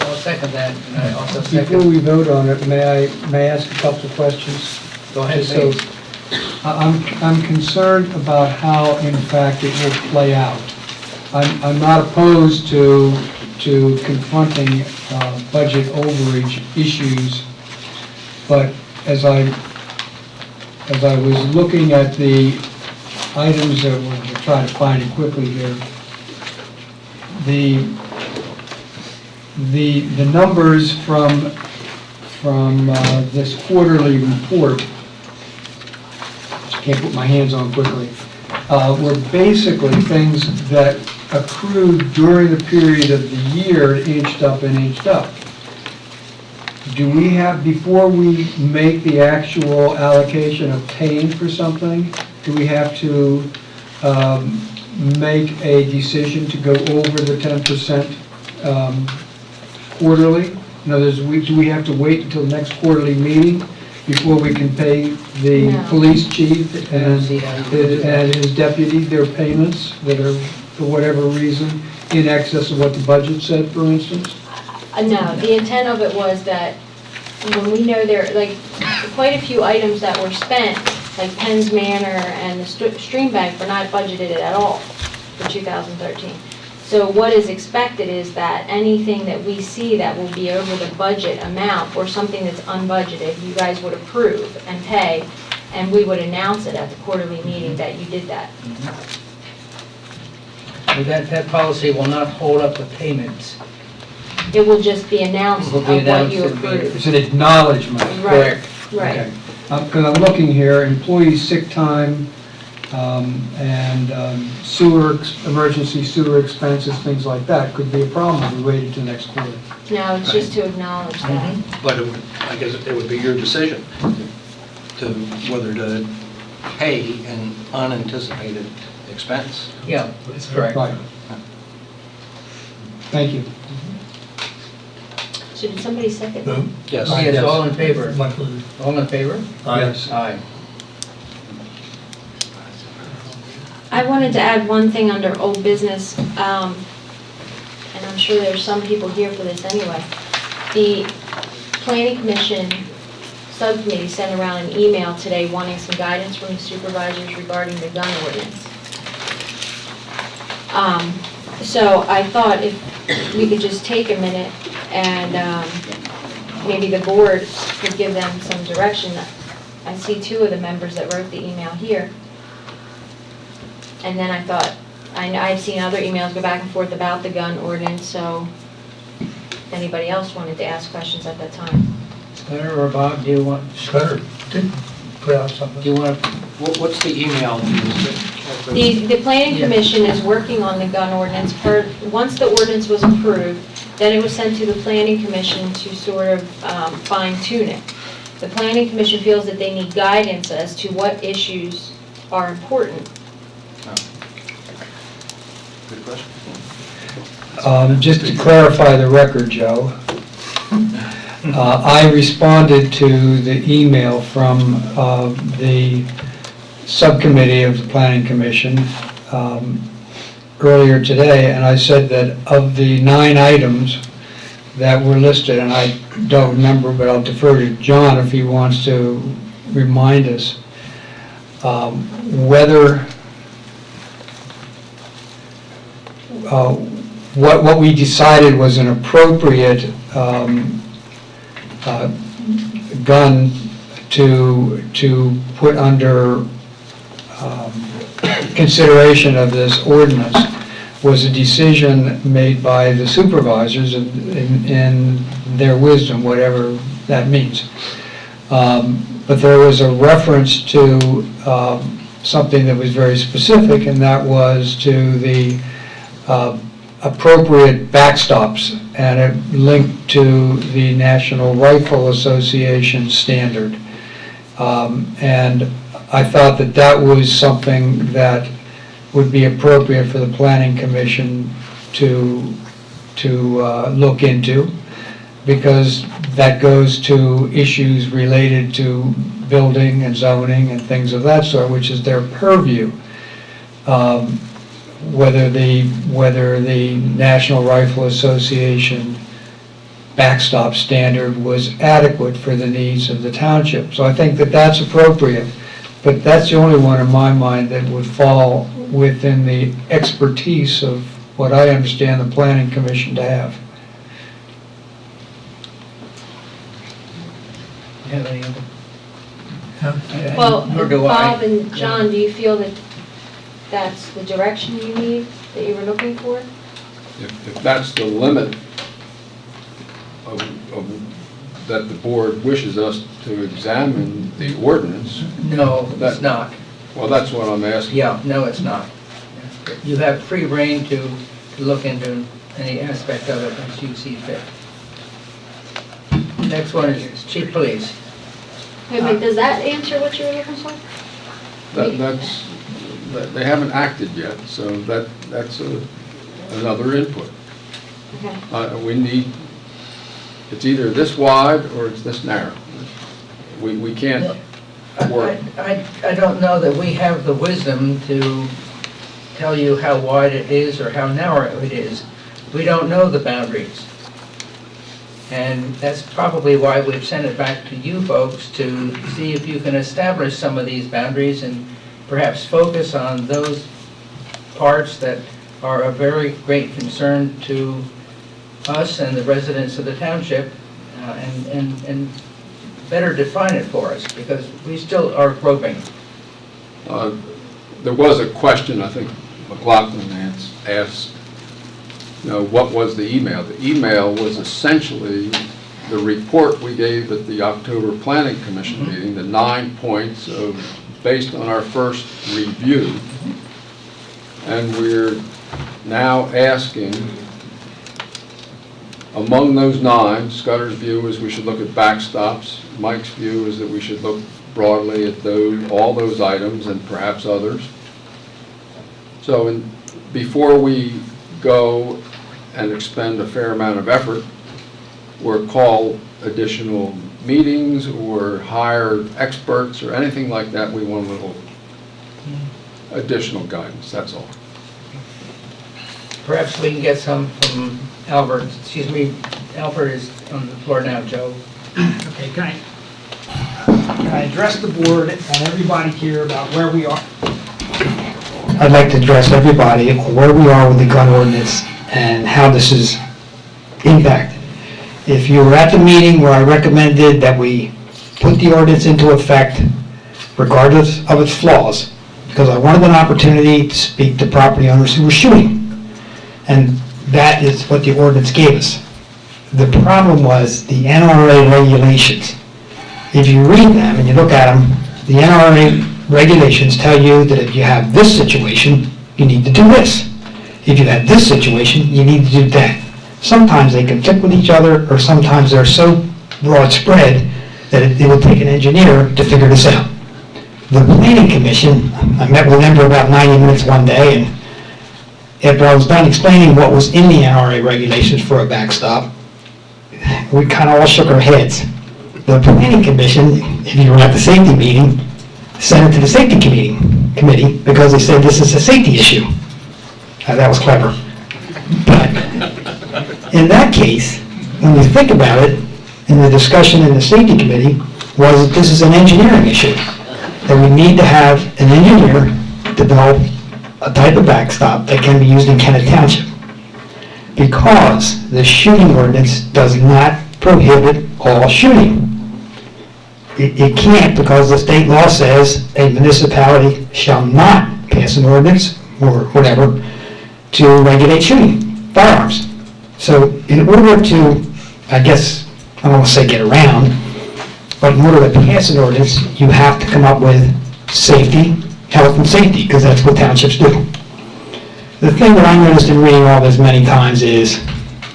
I'll second that, and I also Before second. we vote on it, may I ask a couple of questions? Go ahead, So, please. I'm concerned about how, in fact, it will play out. I'm not opposed to confronting budget overage issues, but as I was looking at the items that we'll try to find it quickly here, the numbers from this quarterly report, which I can't put my hands on quickly, were basically things that accrued during the period of the year, inched up and inched up. Do we have, before we make the actual allocation of paying for something, do we have to make a decision to go over the 10% quarterly? In other words, do we have to wait until the next quarterly meeting before we can pay the No. police chief and his deputy their payments that are, for whatever reason, in excess of what the budget said, for instance? no, the intent of it was that when we know there, like, quite a few items that were spent, like Penn's Manor and the Stream Bank, were not budgeted at all for 2013. So what is expected is that anything that we see that will be over the budget amount or something that's unbudgeted, you guys would approve and pay, and we would announce it at the quarterly meeting that you did that. That policy will not hold up the payments. It will just be announced Will of be what announced you and be- approved. It's an acknowledgement. Right, right. Because I'm looking here, employee sick time, and emergency sewer expenses, things like that, could be a problem if we waited till next quarter. No, it's just to acknowledge that. But it would, I guess it would be your decision to whether to pay an unanticipated expense. Yeah, that's correct. Right. Thank you. So did somebody second? Yes. Yes, all in favor? All in favor? Yes. Aye. I wanted to add one thing under old business, and I'm sure there's some people here for this anyway. The Planning Commission Subcommittee sent around an email today wanting some guidance from the supervisors regarding the gun ordinance. So I thought if we could just take a minute and maybe the board could give them some direction. I see two of the members that wrote the email here. And then I thought, I've seen other emails go back and forth about the gun ordinance, so if anybody else wanted to ask questions at that time. Scudder or Bob, do you want, Scudder did put out something. do you want, What's the email? The Planning Commission is working on the gun ordinance. Once the ordinance was approved, then it was sent to the Planning Commission to sort of fine tune it. The planning commission feels that they need guidance as to what issues are important. Good question. Just to clarify the record, Joe, I responded to the email from the subcommittee of the Planning Commission earlier today, and I said that of the 9 items that were listed, and I don't remember, but I'll defer to John if he wants to remind us, whether what we decided was an appropriate gun to put under consideration of this ordinance was a decision made by the supervisors in their wisdom, whatever that means. But there was a reference to something that was very specific, and that was to the appropriate backstops, and it linked to the National Rifle Association standard. And I thought that that was something that would be appropriate for the Planning Commission to look into, because that goes to issues related to building and zoning and things of that sort, which is their purview. Whether the National Rifle Association backstop standard was adequate for the needs of the township. So I think that that's appropriate, but that's the only one in my mind that would fall within the expertise of what I understand the Planning Commission to have. You have any other? Well, Nor do I. Bob and John, do you feel that that's the direction you need, that you were looking for? If that's the limit of, that the board wishes us to examine the ordinance. No, it's not. Well, that's what I'm asking. Yeah, no, it's not. You have free rein to look into any aspect of it as you see fit. Next one is chief police. Wait, but does that answer what you were looking for? They haven't acted yet, so that's another input. Okay. We need, it's either this wide or it's this narrow. We can't work. I don't know that we have the wisdom to tell you how wide it is or how narrow it is. We don't know the boundaries. And that's probably why we've sent it back to you folks to see if you can establish some of these boundaries and perhaps focus on those parts that are of very great concern to us and the residents of the township, and better define it for us, because we still are groping. There was a question, I think McLaughlin asked, what was the email? The email was essentially the report we gave at the October Planning Commission meeting, the 9 points based on our first review. And we're now asking, among those 9, Scudder's view is we should look at backstops. Mike's view is that we should look broadly at all those items and perhaps others. So before we go and expend a fair amount of effort, or call additional meetings, or hire experts, or anything like that, we want a little additional guidance, that's all. Perhaps we can get some from Albert. Excuse me, Albert is on the floor now, Joe. Okay, can I address the board and everybody here about where we are? I'd like to address everybody on where we are with the gun ordinance and how this is impacted. If you were at the meeting where I recommended that we put the ordinance into effect regardless of its flaws, because I wanted an opportunity to speak to property owners who were shooting, and that is what the ordinance gave us. The problem was the NRA regulations. If you read them and you look at them, the NRA regulations tell you that if you have this situation, you need to do this. If you have this situation, you need to do that. Sometimes they conflict with each other, or sometimes they're so broad spread that it would take an engineer to figure this out. The planning commission, I met with them for about 90 minutes one day, and after I was done explaining what was in the NRA regulations for a backstop, we kind of all shook our heads. The planning commission, if you were at the safety meeting, sent it to the safety committee because they said this is a safety issue. That was clever. But in that case, when you think about it, in the discussion in the safety committee, was that this is an engineering issue. That we need to have an engineer develop a type of backstop that can be used in Kennet Township. Because the shooting ordinance does not prohibit all shooting. It can't, because the state law says a municipality shall not pass an ordinance or whatever to regulate shooting firearms. So in order to, I guess, I don't want to say get around, but in order to pass an ordinance, you have to come up with safety, health and safety, because that's what townships do. The thing that I noticed in reading all this many times is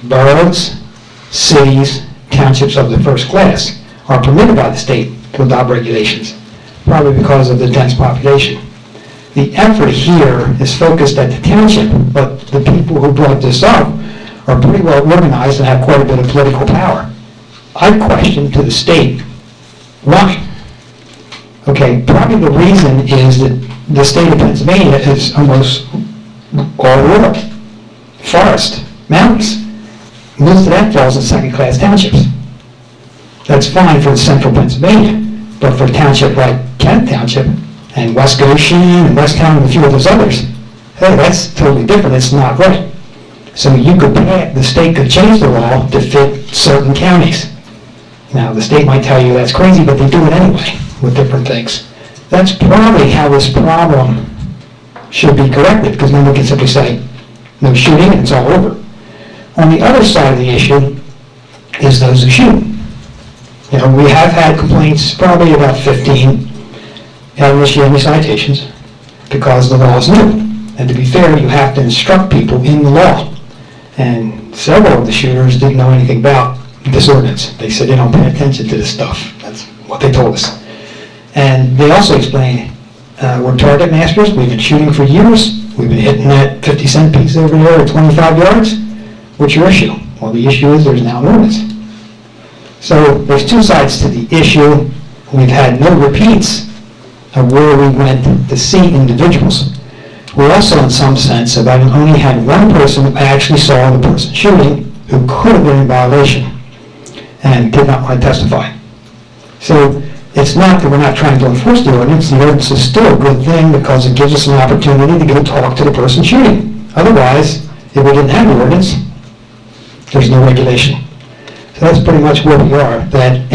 boroughs, cities, townships of the first class are permitted by the state to adopt regulations, probably because of the dense population. The effort here is focused at the township, but the people who brought this up are pretty well organized and have quite a bit of political power. I question to the state, why? Okay, probably the reason is that the state of Pennsylvania is almost all rural, forest, mountains. Most of that falls in second-class townships. That's fine for central Pennsylvania, but for a township like Kent Township and West Goshen and West Town and a few of those others, hey, that's totally different. It's not right. So you could, the state could change the law to fit certain counties. Now, the state might tell you that's crazy, but they do it anyway with different things. That's probably how this problem should be corrected, because then we can simply say, no shooting, and it's all over. On the other side of the issue is those who shoot. You know, we have had complaints, probably about 15, haven't issued any citations, because the law is new. And to be fair, you have to instruct people in the law. And several of the shooters didn't know anything about this ordinance. They said they don't pay attention to this stuff. That's what they told us. And they also explained, we're target masters, we've been shooting for years, we've been hitting that 50-cent piece over there at 25 yards. What's your issue? Well, the issue is there's now an ordinance. So there's two sides to the issue. We've had no repeats of where we went to see individuals. We also, in some sense, have only had one person who actually saw the person shooting who could have been in violation and did not want to testify. So it's not that we're not trying to enforce the ordinance. The ordinance is still a good thing because it gives us an opportunity to go talk to the person shooting. Otherwise, if we didn't have the ordinance, there's no regulation. So that's pretty much where we are. And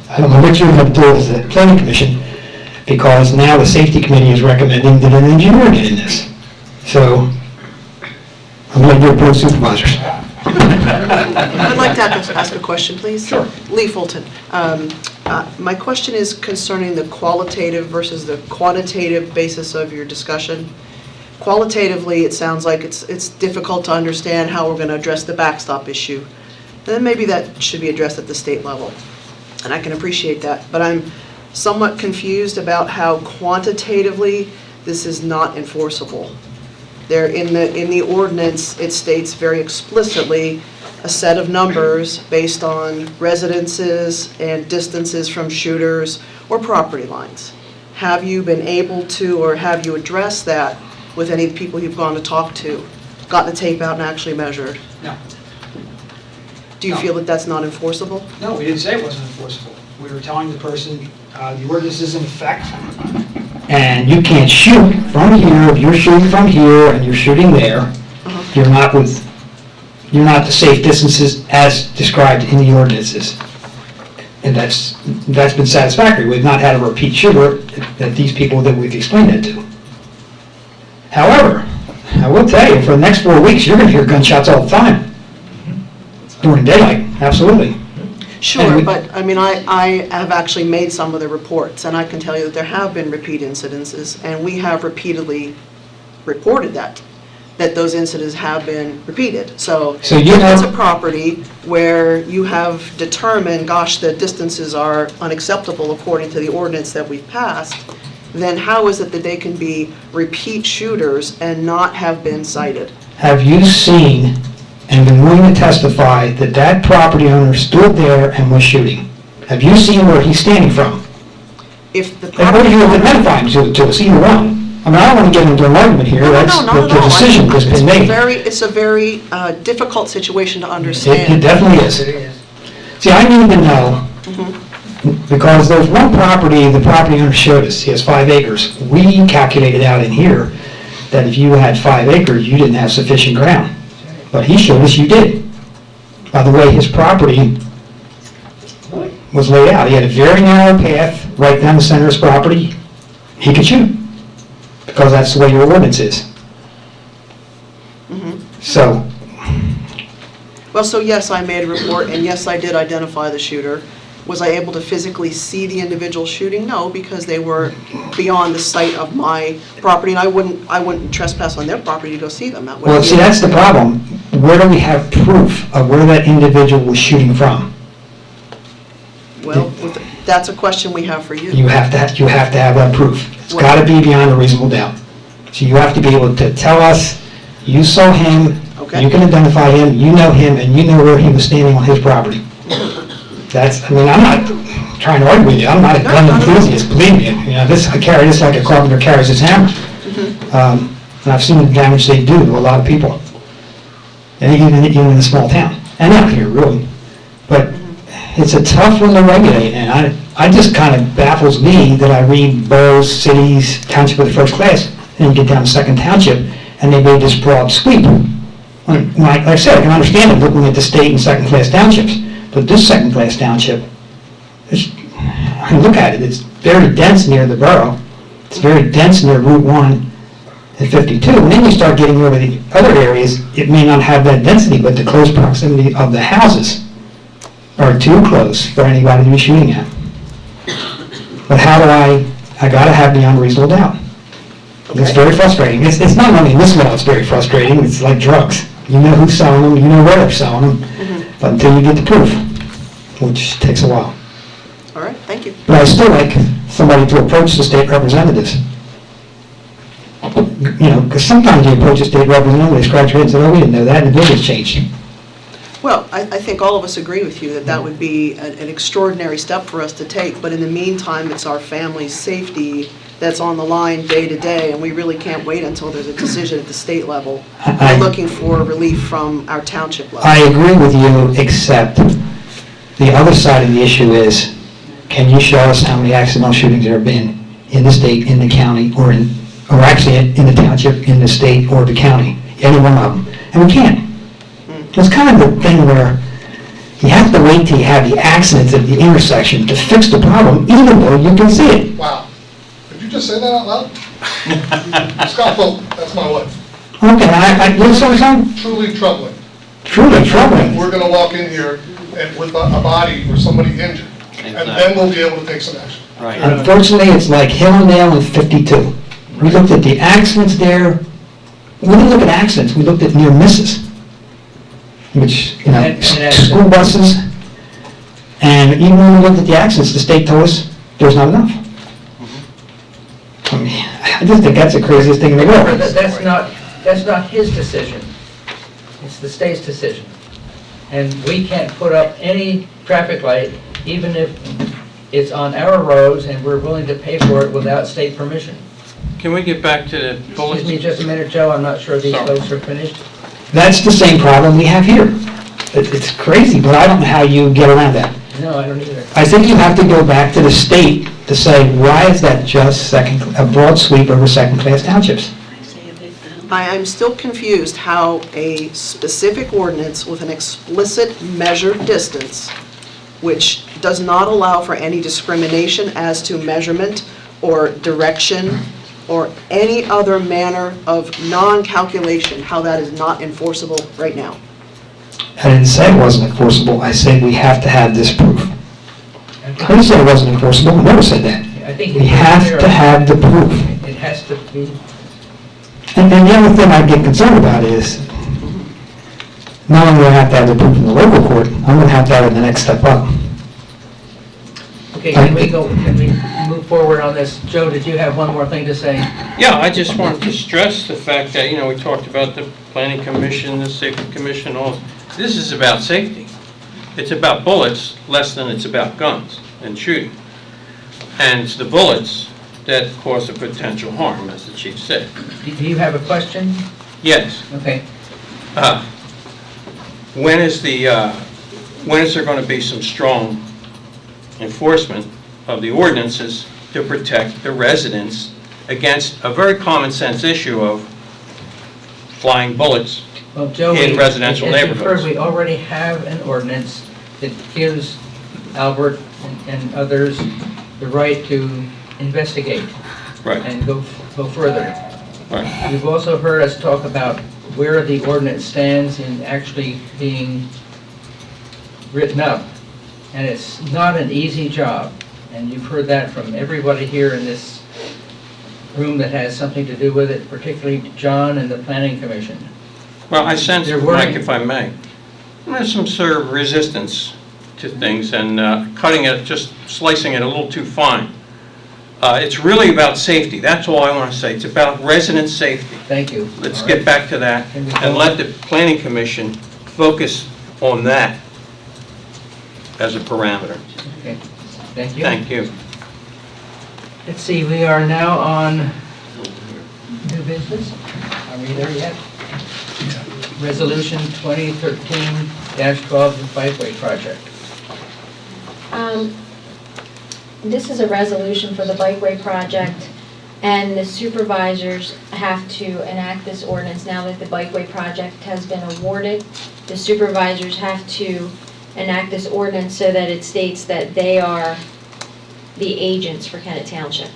I don't know what you're going to do as the planning commission, because now the safety committee is recommending that an engineer get in this. So I'm going to do board of supervisors. I'd like to ask a question, please. Sure. Lee Fulton. My question is concerning the qualitative versus the quantitative basis of your discussion. Qualitatively, it sounds like it's difficult to understand how we're going to address the backstop issue. Then maybe that should be addressed at the state level, and I can appreciate that. But I'm somewhat confused about how quantitatively this is not enforceable. There in the ordinance, it states very explicitly a set of numbers based on residences and distances from shooters or property lines. Have you been able to, or have you addressed that with any people you've gone to talk to, gotten the tape out and actually measured? No. Do you feel that that's not enforceable? No, we didn't say it wasn't enforceable. We were telling the person, the ordinance is in effect, and you can't shoot from here. If you're shooting from here and you're shooting there, you're not the safe distances as described in the ordinances. And that's been satisfactory. We've not had a repeat shooter that these people that we've explained it to. However, I will tell you, for the next 4 weeks, you're going to hear gunshots all the time. During daylight, absolutely. Sure, but I mean, I have actually made some of the reports, and I can tell you that there have been repeat incidences, and we have repeatedly reported that that those incidents have been repeated. So So you if know- it's a property where you have determined, gosh, the distances are unacceptable according to the ordinance that we've passed, then how is it that they can be repeat shooters and not have been cited? Have you seen and been willing to testify that that property owner stood there and was shooting? Have you seen where he's standing from? If the And what property do you owner... identify him to us, either one? I mean, I don't want to get into an argument here, No, that's not the at all. decision that's been made. It's a very difficult situation to It understand. definitely is. See, I need to know, because there's one property, the property owner showed us, he has 5 acres. We calculated out in here that if you had 5 acres, you didn't have sufficient ground. But he showed us you did. By the way, his property was laid out. He had a very narrow path right down the center of his property. He could shoot, because that's the way your ordinance is. So, Well, so yes, I made a report, and yes, I did identify the shooter. Was I able to physically see the individual shooting? No, because they were beyond the sight of my property, and I wouldn't trespass on their property to go see them. That wouldn't well, be- see, that's the problem. Where do we have proof of where that individual was shooting from? Well, that's a question we have for you. You have to have that proof. It's got to be beyond a reasonable doubt. So you have to be able to tell us, you saw him, Okay. you can identify him, you know him, and you know where he was standing on his property. That's, I mean, I'm not trying to argue with you, I'm not a gun enthusiast, believe me. You know, I carry this like a carpenter carries his hammer. And I've seen the damage they do to a lot of people. And even in a small town, and out here, really. But it's a tough one to regulate, and I just kind of baffles me that I read boroughs, cities, township of the first class, and you get down to second township, and they made this broad sweep. Like I said, I can understand it looking at the state and second class townships, but this second class township, I can look at it, it's very dense near the borough, it's very dense near Route 1 and 52, and then you start getting over the other areas, it may not have that density, but the close proximity of the houses are too close for anybody to be shooting at. But how do I gotta have beyond reasonable doubt. It's very frustrating. It's not only in this law, it's very frustrating, it's like drugs. You know who's selling them, you know where they're selling them, but until you get the proof, which takes a while. All right, thank you. But I still like somebody to approach the state representatives. You know, because sometimes you approach a state representative, they scratch their head and say, oh, we didn't know that, and the bill has changed. Well, I think all of us agree with you that that would be an extraordinary step for us to take, but in the meantime, it's our family's safety that's on the line day to day, and we really can't wait until there's a decision at the state level. We're looking for relief from our township level. I agree with you, except the other side of the issue is, can you show us how many accidental shootings there have been in the state, in the county, or actually in the township, in the state, or the county? Any one of them. And we can't. It's kind of the thing where you have to wait till you have the accidents at the intersection to fix the problem, even though you can see it. Wow. Did you just say that out loud? Scott Pope, that's my wife. Okay, you saw something? Truly troubling. Truly troubling. We're gonna walk in here and with a body or somebody injured, and then we'll be able to take some action. Unfortunately, it's like Hillendale and 52. We looked at the accidents there. We didn't look at accidents, we looked at near misses, which, you know, And school buses. And even when we looked at the accidents, the state told us there's not enough. I mean, I just think that's the craziest thing in the world. That's not his decision. It's the state's decision. And we can't put up any traffic light, even if it's on our roads and we're willing to pay for it without state permission. Can we get back to the Excuse me just a minute, Joe, I'm not sure these folks are finished. That's the same problem we have here. It's crazy, but I don't know how you get around that. No, I don't either. I think you have to go back to the state to say, why is that just a broad sweep over second-class townships? I'm still confused how a specific ordinance with an explicit measured distance, which does not allow for any discrimination as to measurement or direction or any other manner of non-calculation, how that is not enforceable right now. I didn't say it wasn't enforceable, I said we have to have this proof. I didn't say it wasn't enforceable, I never said that. I think We have to have the proof. It has to be. And then the other thing I get concerned about is, not only do I have to have it approved from the local court, I'm gonna have to have it the next step up. Okay, can we move forward on this? Joe, did you have one more thing to say? Yeah, I just wanted to stress the fact that, we talked about the planning commission, the safety commission, all. This is about safety. It's about bullets less than it's about guns and shooting. And it's the bullets that cause the potential harm, as the chief said. Do you have a question? Yes. Okay. When is there going to be some strong enforcement of the ordinances to protect the residents against a very common sense issue of flying bullets Well, Joe, in residential as you've neighborhoods? heard, we already have an ordinance that gives Albert and others the right to investigate Right. and go further. Right. You've also heard us talk about where the ordinance stands in actually being written up. And it's not an easy job. And you've heard that from everybody here in this room that has something to do with it, particularly John and the Planning Commission. Well, I sense, They're Mike, worried. if I may, there's some sort of resistance to things and cutting it, just slicing it a little too fine. It's really about safety. That's all I want to say. It's about resident safety. Thank you. Let's All get right. back to that Can we and go- let the planning commission focus on that as a parameter. Okay. Thank you. Thank you. Let's see, we are now on new business. Are we there yet? Resolution 2013-12, the bikeway project. This is a resolution for the bikeway project, and the supervisors have to enact this ordinance now that the bikeway project has been awarded. The supervisors have to enact this ordinance so that it states that they are the agents for Kennet Township.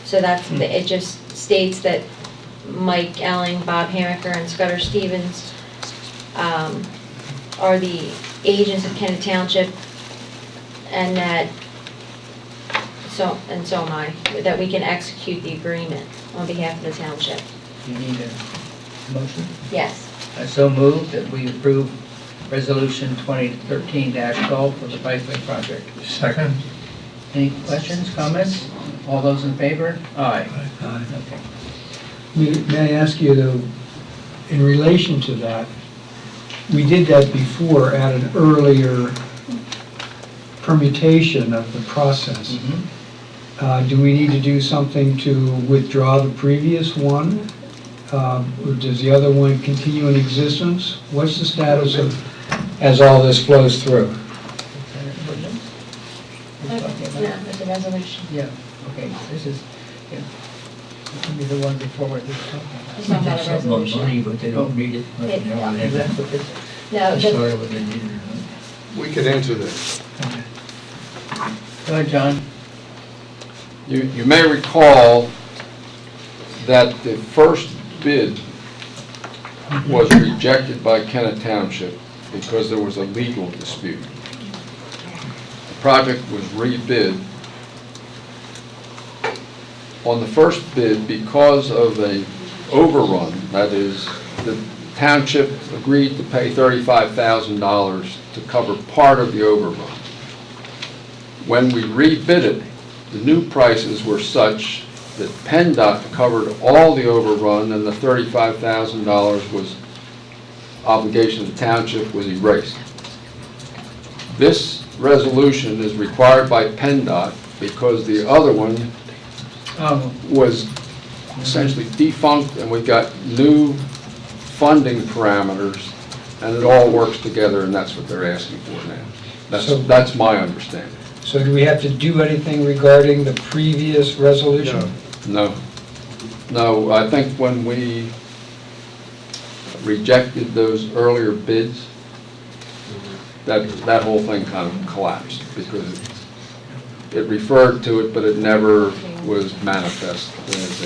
So it just states that Mike Elling, Bob Hammaker, and Scudder Stevens are the agents of Kennet Township, and that, so am I, that we can execute the agreement on behalf of the township. Do you need a motion? Yes. I so move that we approve Resolution 2013-12 for the bikeway project. Second. Any questions, comments? All those in favor? Aye. Okay. May I ask you though, in relation to that, we did that before at an earlier permutation of the process. Do we need to do something to withdraw the previous one? Or does the other one continue in existence? What's the status of, as all this flows through? No, it's a resolution. Yeah, okay, this is, yeah. This will be the one before we're just talking about. It's not about a resolution. But they don't need it. It- That's what this, No, this the- sort of what they needed. We can answer this. Go ahead, John. You may recall that the first bid was rejected by Kennet Township because there was a legal dispute. The project was rebid. On the first bid, because of an overrun, that is, the township agreed to pay $35,000 to cover part of the overrun. When we rebid it, the new prices were such that PennDOT covered all the overrun and the $35,000 was obligation of the township was erased. This resolution is required by PennDOT because the other one was essentially defunct and we got new funding parameters and it all works together and that's what they're asking for now. That's my understanding. So do we have to do anything regarding the previous resolution? No. No, I think when we rejected those earlier bids, that whole thing kind of collapsed because it referred to it, but it never was manifest as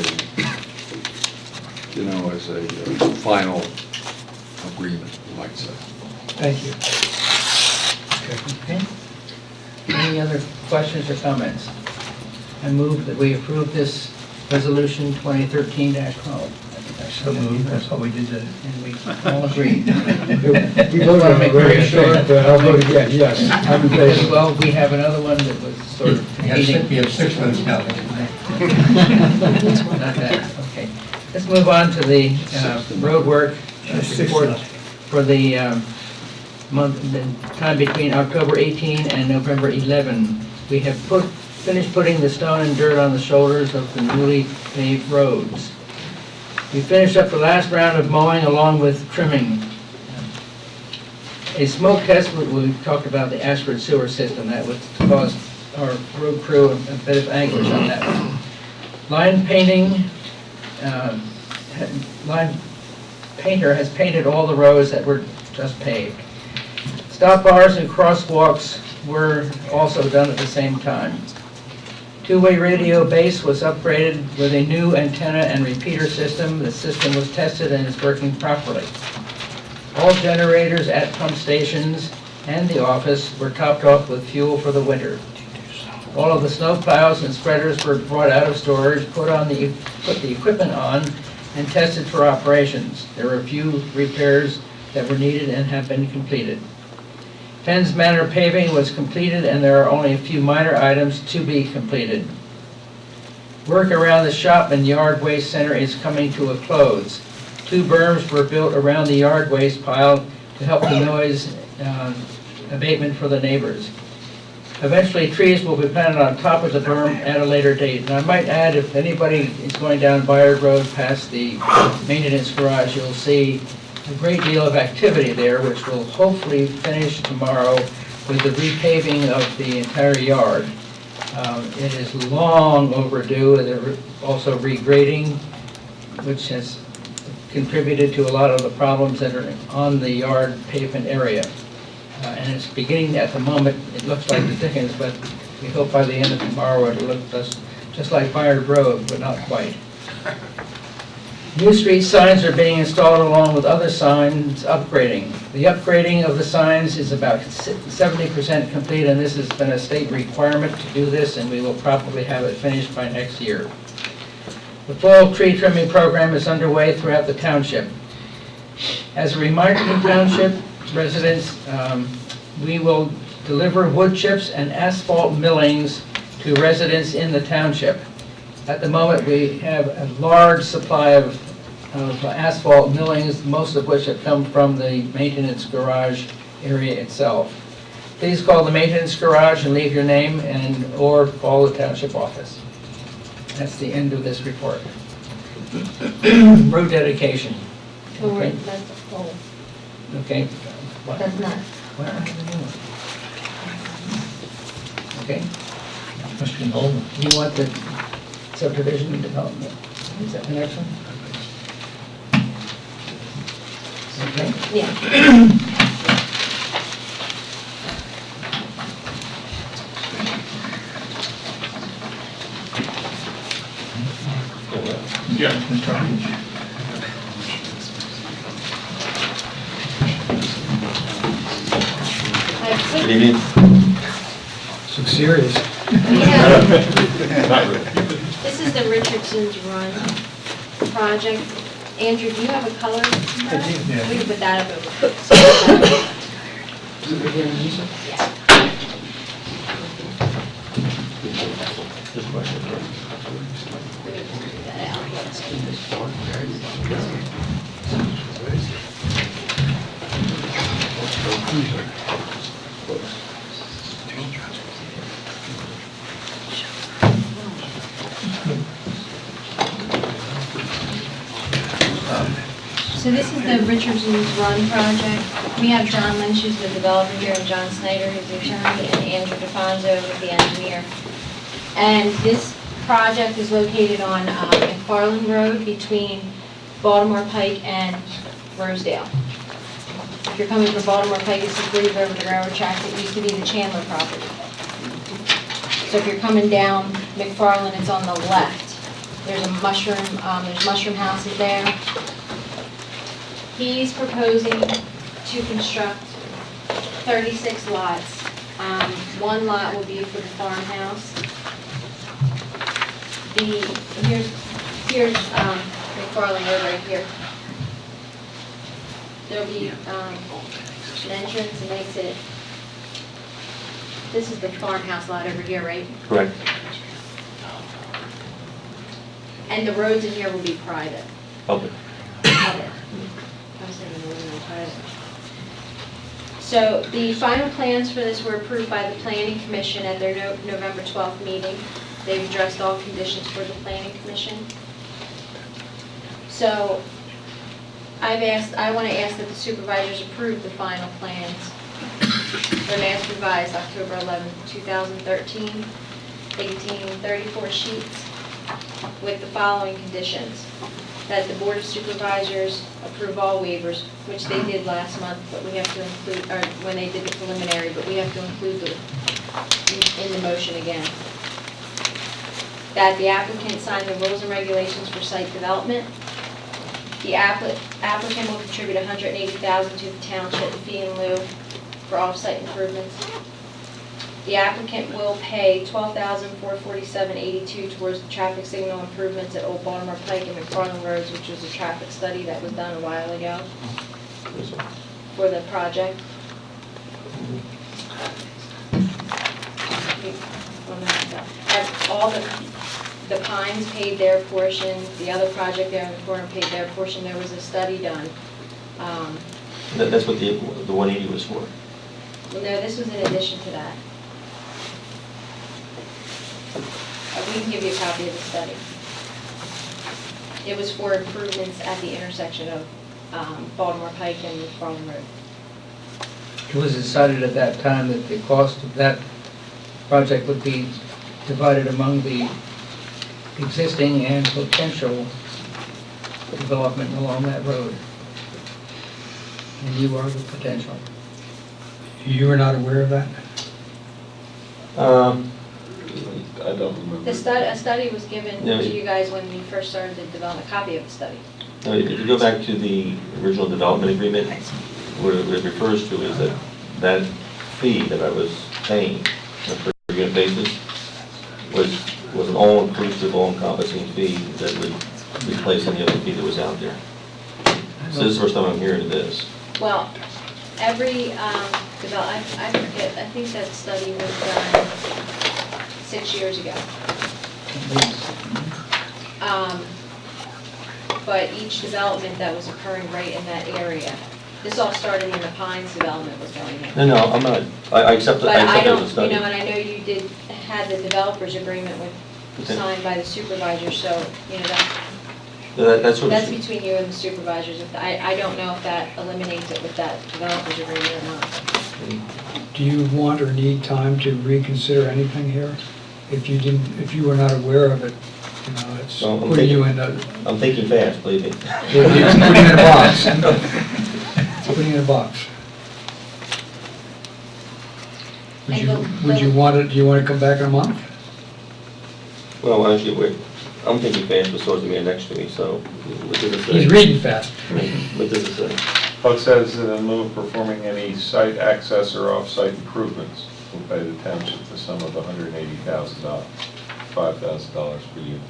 a final agreement, you might say. Thank you. Okay. Any other questions or comments? I move that we approve this resolution 2013-12. So moved, that's what we did, and we all agreed. We voted on it, very sure, but I'll vote again, yes. I'm in favor. Well, we have another one that was sort of competing. We have 6 votes now. Not that, okay. Let's move on to the road work report for the time between October 18 and November 11. We have finished putting the stone and dirt on the shoulders of the newly paved roads. We finished up the last round of mowing along with trimming. A smoke test, we talked about the Ashford sewer system, that would cause our road crew a bit of anguish on that one. Line painting, line painter has painted all the roads that were just paved. Stop bars and crosswalks were also done at the same time. Two-way radio base was upgraded with a new antenna and repeater system. The system was tested and is working properly. All generators at pump stations and the office were topped off with fuel for the winter. All of the snow plows and spreaders were brought out of storage, put the equipment on, and tested for operations. There were a few repairs that were needed and have been completed. Penn's Manor paving was completed, and there are only a few minor items to be completed. Work around the shop and yard waste center is coming to a close. 2 berms were built around the yard waste pile to help the noise abatement for the neighbors. Eventually, trees will be planted on top of the berm at a later date. And I might add, if anybody is going down Byard Road past the maintenance garage, you'll see a great deal of activity there, which will hopefully finish tomorrow with the repaving of the entire yard. It is long overdue, and they're also regrading, which has contributed to a lot of the problems that are on the yard pavement area. And it's beginning at the moment, it looks like the Dickens, but we hope by the end of tomorrow it'll look just like Byard Road, but not quite. New street signs are being installed along with other signs upgrading. The upgrading of the signs is about 70% complete, and this has been a state requirement to do this, and we will probably have it finished by next year. The fall tree trimming program is underway throughout the township. As a reminder to the township residents, we will deliver wood chips and asphalt millings to residents in the township. At the moment, we have a large supply of asphalt millings, most of which have come from the maintenance garage area itself. Please call the maintenance garage and leave your name or call the township office. That's the end of this report. Road dedication. Okay. That's full. Okay. That's not. Where are the new ones? Okay. Mr. Nolan. You want the subdivision and development? Is that the next one? Okay. Yeah. Yeah. Good evening. So serious. This is the Richardson's Run project. Andrew, do you have a color? Yeah. We can put that up over. So this is the Richardson's Run project. We have John Lynch, who's the developer here, and John Snyder, who's the attorney, and Andrew DeFonso, who's the engineer. And this project is located on McFarland Road between Baltimore Pike and Rosedale. If you're coming from Baltimore Pike, it's the Green River, the railroad tracks. It used to be the Chandler property. So if you're coming down McFarland, it's on the left. There's a mushroom, there's mushroom houses there. He's proposing to construct 36 lots. One lot will be for the farmhouse. Here's McFarland Road right here. There'll be an entrance and exit. This is the farmhouse lot over here, right? Correct. And the roads in here will be private. Public. Public. I was thinking they were private. So the final plans for this were approved by the Planning Commission at their November 12th meeting. They've addressed all conditions for the Planning Commission. So I want to ask that the supervisors approve the final plans. They're last revised October 11, 2013, 34 sheets with the following conditions. That the Board of Supervisors approve all waivers, which they did last month, but we have to include, or when they did the preliminary, but we have to include in the motion again. That the applicant sign the rules and regulations for site development. The applicant will contribute $180,000 to the township fee in lieu for off-site improvements. The applicant will pay $12,447.82 towards the traffic signal improvements at Old Baltimore Pike and McFarland Roads, which was a traffic study that was done a while ago for the project. All the Pines paid their portion, the other project there in the corner paid their portion. There was a study done. That's what the 180 was for. Well, no, this was in addition to that. We can give you a copy of the study. It was for improvements at the intersection of Baltimore Pike and McFarland Road. It was decided at that time that the cost of that project would be divided among the existing and potential development along that road. And you are the potential. You were not aware of that? I don't remember. A study was given to you guys when we first started the development, a copy of the study. No, if you go back to the original development agreement, what it refers to is that fee that I was paying on a per unit basis was an all-inclusive, all-encompassing fee that would replace any other fee that was out there. So this is the first time I'm hearing this. Well, every I forget, I think that study was done 6 years ago. But each development that was occurring right in that area, this all started when the Pines development was going in. No, I'm not, I accept it But I as a don't, study. and I know you had the developer's agreement signed by the supervisor, so, That's what that's it's, between you and the supervisors. I don't know if that eliminates it with that developer's agreement or not. Do you want or need time to reconsider anything here? If you were not aware of it, it's Well, putting you in a... I'm thinking fast, believe me. It's putting you in a box. It's putting you in a box. Do you want to come back in a month? Well, why don't you wait? I'm thinking fast, but so is the man next to me, so what does it say? He's reading fast. What does it say? Well, it says that in lieu of performing any site access or off-site improvements, will pay the township the sum of $180,000, $5,000 per unit.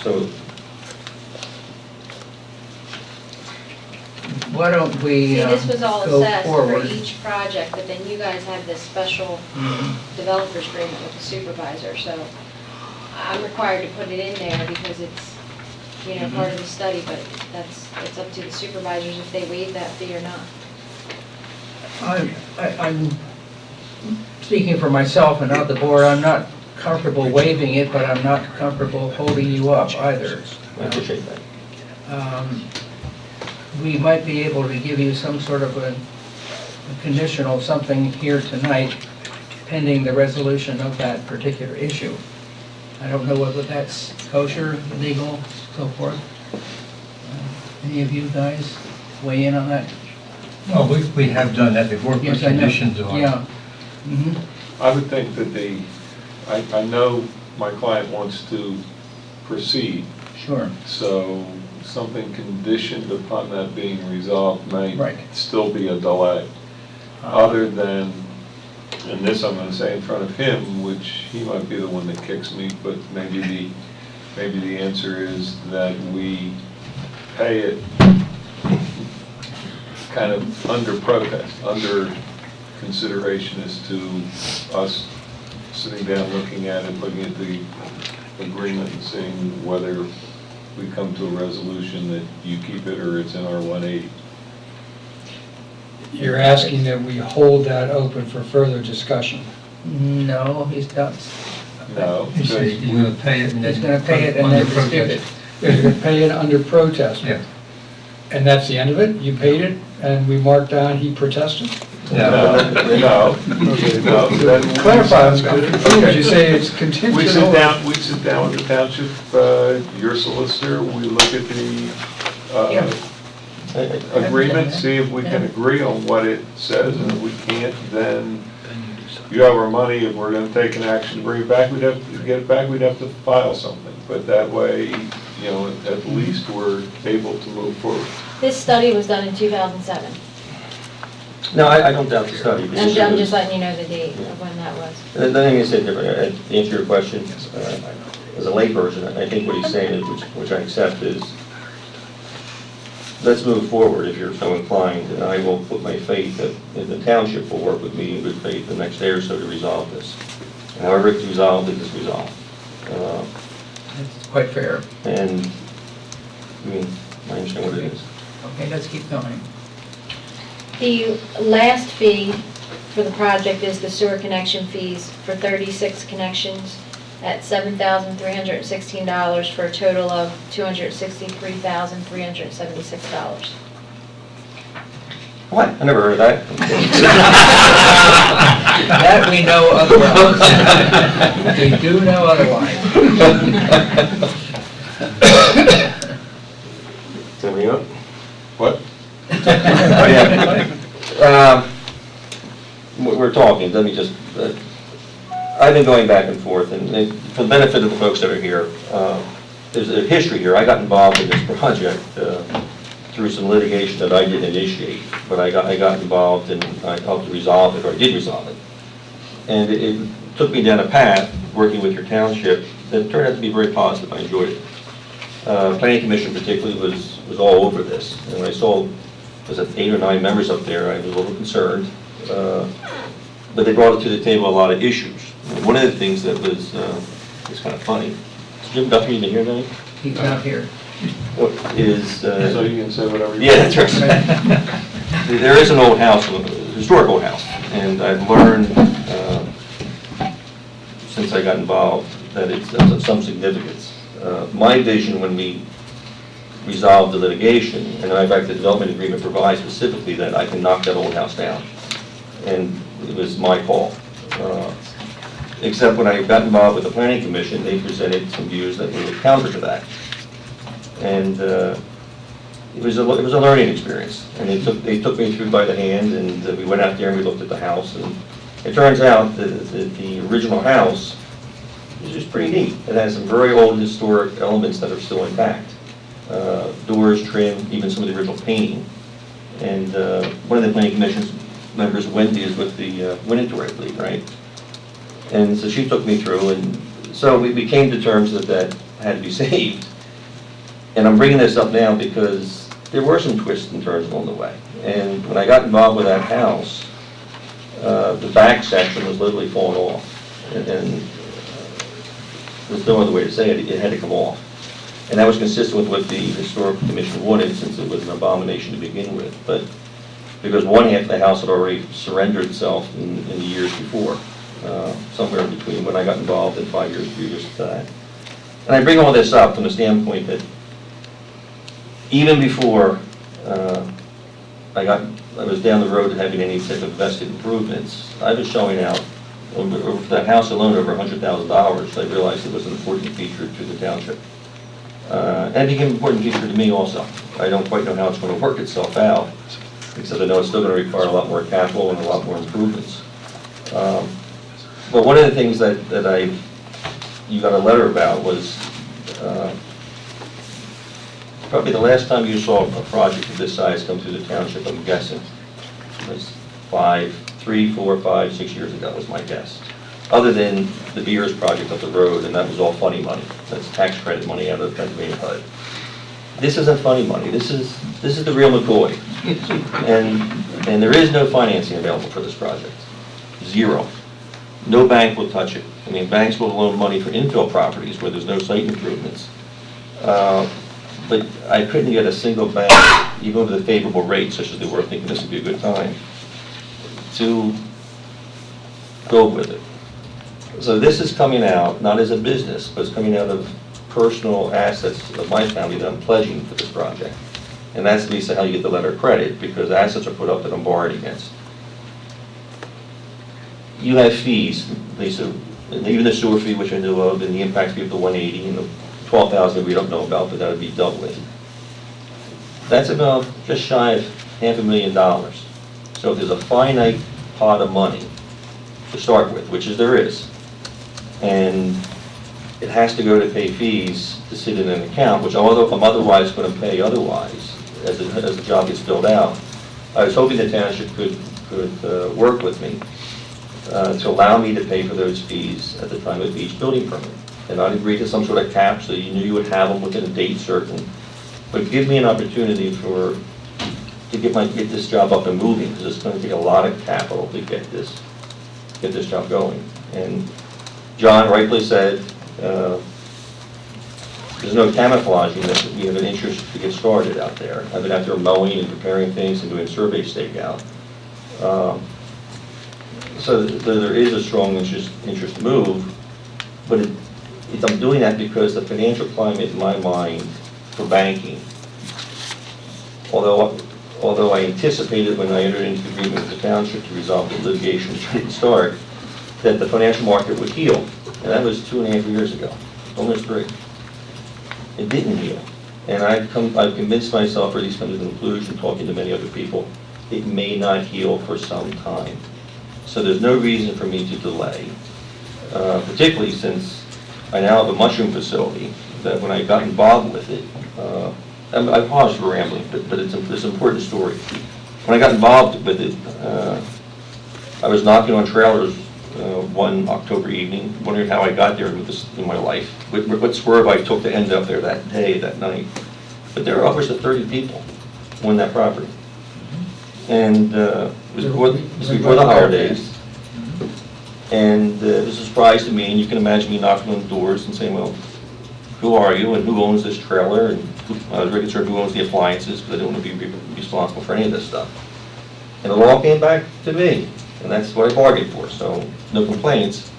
So, Why don't we See, this was all go assessed for forward? each project, but then you guys have this special developer's agreement with the supervisor, so I'm required to put it in there because it's, part of the study, but it's up to the supervisors if they waive that fee or not. I'm speaking for myself and not the board. I'm not comfortable waiving it, but I'm not comfortable holding you up either. I appreciate that. We might be able to give you some sort of a conditional something here tonight pending the resolution of that particular issue. I don't know whether that's kosher, legal, so forth. Any of you guys weigh in on that? Well, we have done that before, put Yes, I know. conditions on it. Yeah. I would think that I know my client wants to proceed. Sure. So something conditioned upon that being resolved may Right. still be a delay. Other than and this I'm gonna say in front of him, which he might be the one that kicks me, but maybe the answer is that we pay it kind of under protest, under consideration as to us sitting down, looking at it, looking at the agreement and seeing whether we come to a resolution that you keep it or it's in our 180. You're asking that we hold that open for further discussion. No, he's done. No. He said he's gonna pay it and then. He's gonna pay it and under then dispute it. protest. You're going to pay it under protest. Yeah. And that's the end of it? You paid it, and we marked down he protested? No. Clarify, I'm confused. You say it's contingent. We sit down with the township, your solicitor, we look at the agreement, see if we can agree on what it says, and if we can't, then you have our money. If we're gonna take an action to bring it back, we'd have to get it back, we'd have to file something. But that way, you know, at least we're able to move forward. This study was done in 2007. No, I don't doubt the study. I'm just letting you know the date of when that was. The thing is, to answer your question, as a layperson, I think what he's saying, which I accept, is let's move forward if you're so inclined, and I will put my faith that the township will work with me in good faith the next day or so to resolve this. And however it's resolved, it is resolved. It's quite fair. And, I mean, I understand what it is. Okay, let's keep going. The last fee for the project is the sewer connection fees for 36 connections at $7,316 for a total of $263,376. What? I never heard of that. That we know otherwise. We do know otherwise. Somebody up? What? We're talking, let me just, I've been going back and forth, and for the benefit of the folks that are here, there's a history here. I got involved in this project through some litigation that I didn't initiate, but I got involved and I helped to resolve it, or I did resolve it. And it took me down a path, working with your township, that turned out to be very positive. I enjoyed it. Planning Commission particularly was all over this, and when I saw was it 8 or 9 members up there, I was a little concerned. But they brought it to the table a lot of issues. One of the things that was kind of funny, is Jim Duffy even here tonight? He's not here. So you can say whatever you want. Yeah, that's right. There is an old house, a historic old house, and I've learned since I got involved that it's of some significance. My vision when we resolved the litigation, and in fact the development agreement provides specifically that I can knock that old house down. And it was my call. Except when I got involved with the Planning Commission, they presented some views that were counter to that. And it was a learning experience. And they took me through by the hand, and we went out there and we looked at the house. And it turns out that the original house is just pretty neat. It has some very old historic elements that are still intact. Doors, trim, even some of the original painting. And one of the Planning Commission's members, Wendy, is with the Winnetor, I believe, right? And so she took me through, and so we came to terms that had to be saved. And I'm bringing this up now because there were some twists and turns along the way. And when I got involved with that house, the back section was literally falling off. And there's no other way to say it, it had to come off. And that was consistent with what the Historical Commission wanted, since it was an abomination to begin with. But because one half of the house had already surrendered itself in the years before, somewhere between when I got involved and 5 years previous to that. And I bring all this up from the standpoint that even before I was down the road to having any type of vested improvements, I was showing out over that house alone over $100,000. I realized it was an important feature to the township. And it became an important feature to me also. I don't quite know how it's going to work itself out, except I know it's still going to require a lot more capital and a lot more improvements. But one of the things that you got a letter about was probably the last time you saw a project of this size come through the township, I'm guessing, was 5, 3, 4, 5, 6 years ago, was my guess. Other than the Beers project up the road, and that was all funny money. That's tax credit money out of Pennsylvania HUD. This isn't funny money. This is the real McCoy. And there is no financing available for this project. Zero. No bank will touch it. I mean, banks will loan money for infill properties where there's no site improvements. But I couldn't get a single bank, even with a favorable rate, such as they were thinking this would be a good time, to go with it. So this is coming out, not as a business, but it's coming out of personal assets of my family that I'm pledging for this project. And that's, Lisa, how you get the letter of credit, because assets are put up that I'm borrowed against. You have fees, Lisa, and even the sewer fee, which I knew of, and the impact fee of the 180, and the 12,000 we don't know about, but that would be doubling. That's about just shy of $500,000. So if there's a finite pot of money to start with, which is there is, and it has to go to pay fees to sit in an account, which although I'm otherwise going to pay otherwise, as the job gets filled out, I was hoping the township could work with me to allow me to pay for those fees at the time of each building permit. And I'd agree to some sort of cap, so you knew you would have them within a date certain. But give me an opportunity to get this job up and moving, because it's going to take a lot of capital to get this job going. And John rightly said, there's no camouflaging that we have an interest to get started out there. I've been out there mowing and preparing things and doing survey stakeout. So there is a strong interest to move, but I'm doing that because the financial climate in my mind for banking, although I anticipated when I entered into agreement with the township to resolve the litigation which didn't start, that the financial market would heal. And that was 2.5 years ago, almost 3. It didn't heal. And I've convinced myself, or at least come to the conclusion, talking to many other people, it may not heal for some time. So there's no reason for me to delay, particularly since I now have a mushroom facility that when I got involved with it, I paused for rambling, but it's an important story. When I got involved with it, I was knocking on trailers one October evening, wondering how I got there with this in my life, what swerve I took to end up there that day, that night. But there were upwards of 30 people on that property. And it was before the holidays. And it was a surprise to me, and you can imagine me knocking on doors and saying, well, who are you and who owns this trailer? And I was very concerned who owns the appliances, because I didn't want to be responsible for any of this stuff. And it all came back to me, and that's what I bargained for, so no complaints.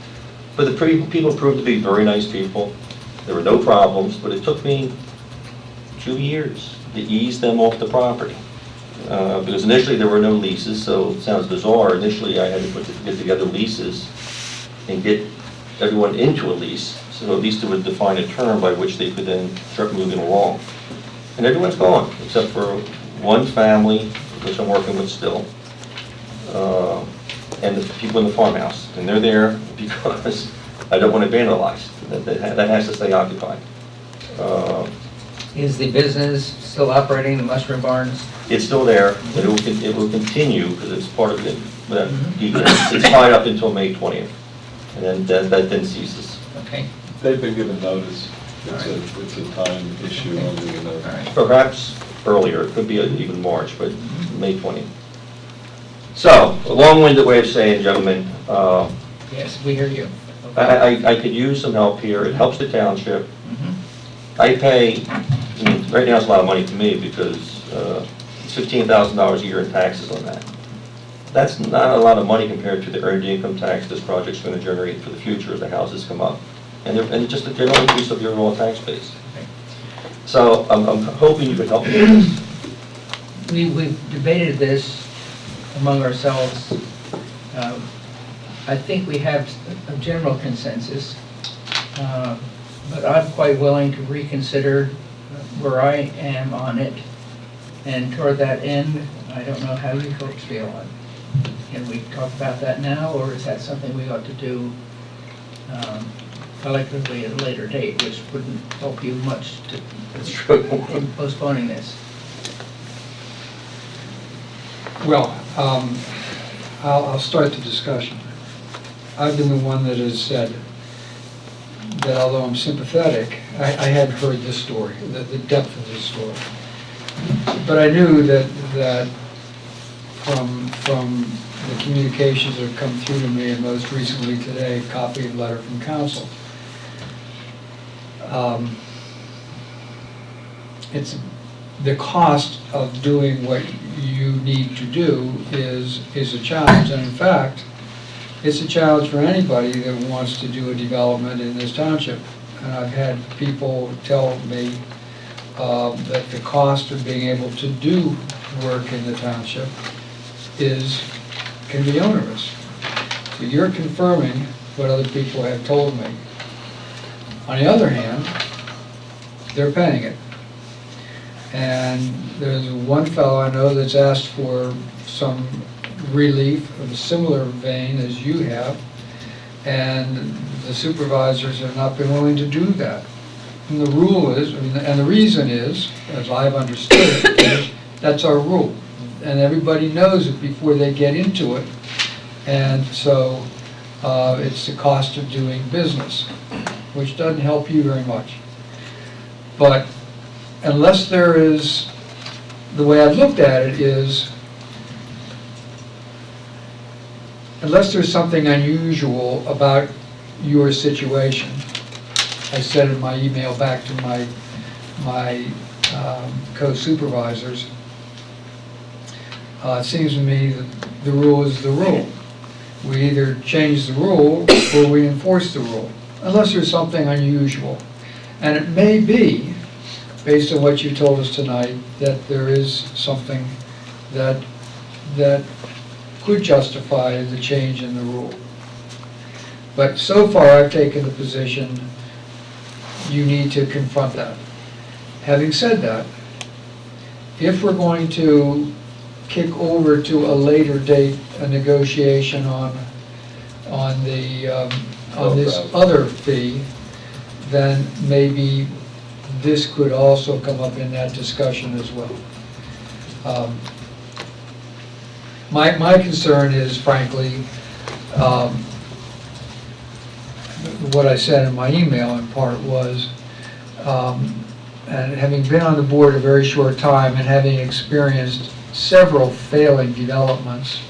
But the people proved to be very nice people. There were no problems, but it took me 2 years to ease them off the property. Because initially there were no leases, so it sounds bizarre. Initially I had to get together leases and get everyone into a lease, so at least it would define a term by which they could then start moving along. And everyone's gone, except for one family, which I'm working with still, and the people in the farmhouse. And they're there because I don't want it vandalized. That has to stay occupied. Is the business still operating, the mushroom barns? It's still there, but it will continue because it's part of it. It's tied up until May 20th, and then that then ceases. Okay. They've been given notice. It's a time issue under the notice. Perhaps earlier, it could be even March, but May 20th. So, a long-winded way of saying, gentlemen, Yes, we hear you. I could use some help here. It helps the township. I pay, right now it's a lot of money to me because it's $15,000 a year in taxes on that. That's not a lot of money compared to the earned income tax this project's going to generate for the future as the houses come up. And just a general increase of your overall tax base. So I'm hoping you could help me with this. We've debated this among ourselves. I think we have a general consensus, but I'm quite willing to reconsider where I am on it. And toward that end, I don't know how you folks feel on it. Can we talk about that now, or is that something we ought to do collectively at a later date, which wouldn't help you much in postponing this? Well, I'll start the discussion. I've been the one that has said that although I'm sympathetic, I hadn't heard this story, the depth of this story. But I knew that from the communications that have come through to me, and most recently today, a copy of letter from council. It's the cost of doing what you need to do is a challenge, and in fact, it's a challenge for anybody that wants to do a development in this township. And I've had people tell me that the cost of being able to do work in the township can be onerous. So you're confirming what other people have told me. On the other hand, they're paying it. And there's one fellow I know that's asked for some relief of a similar vein as you have, and the supervisors have not been willing to do that. And the rule is, and the reason is, as I've understood it, is that's our rule. And everybody knows it before they get into it. And so it's the cost of doing business, which doesn't help you very much. But unless there is, the way I've looked at it is, unless there's something unusual about your situation, I said in my email back to my co-supervisors, it seems to me that the rule is the rule. We either change the rule or we enforce the rule, unless there's something unusual. And it may be, based on what you told us tonight, that there is something that could justify the change in the rule. But so far, I've taken the position you need to confront that. Having said that, if we're going to kick over to a later date a negotiation on this other fee, then maybe this could also come up in that discussion as well. My concern is, frankly, what I said in my email in part was, and having been on the board a very short time and having experienced several failing developments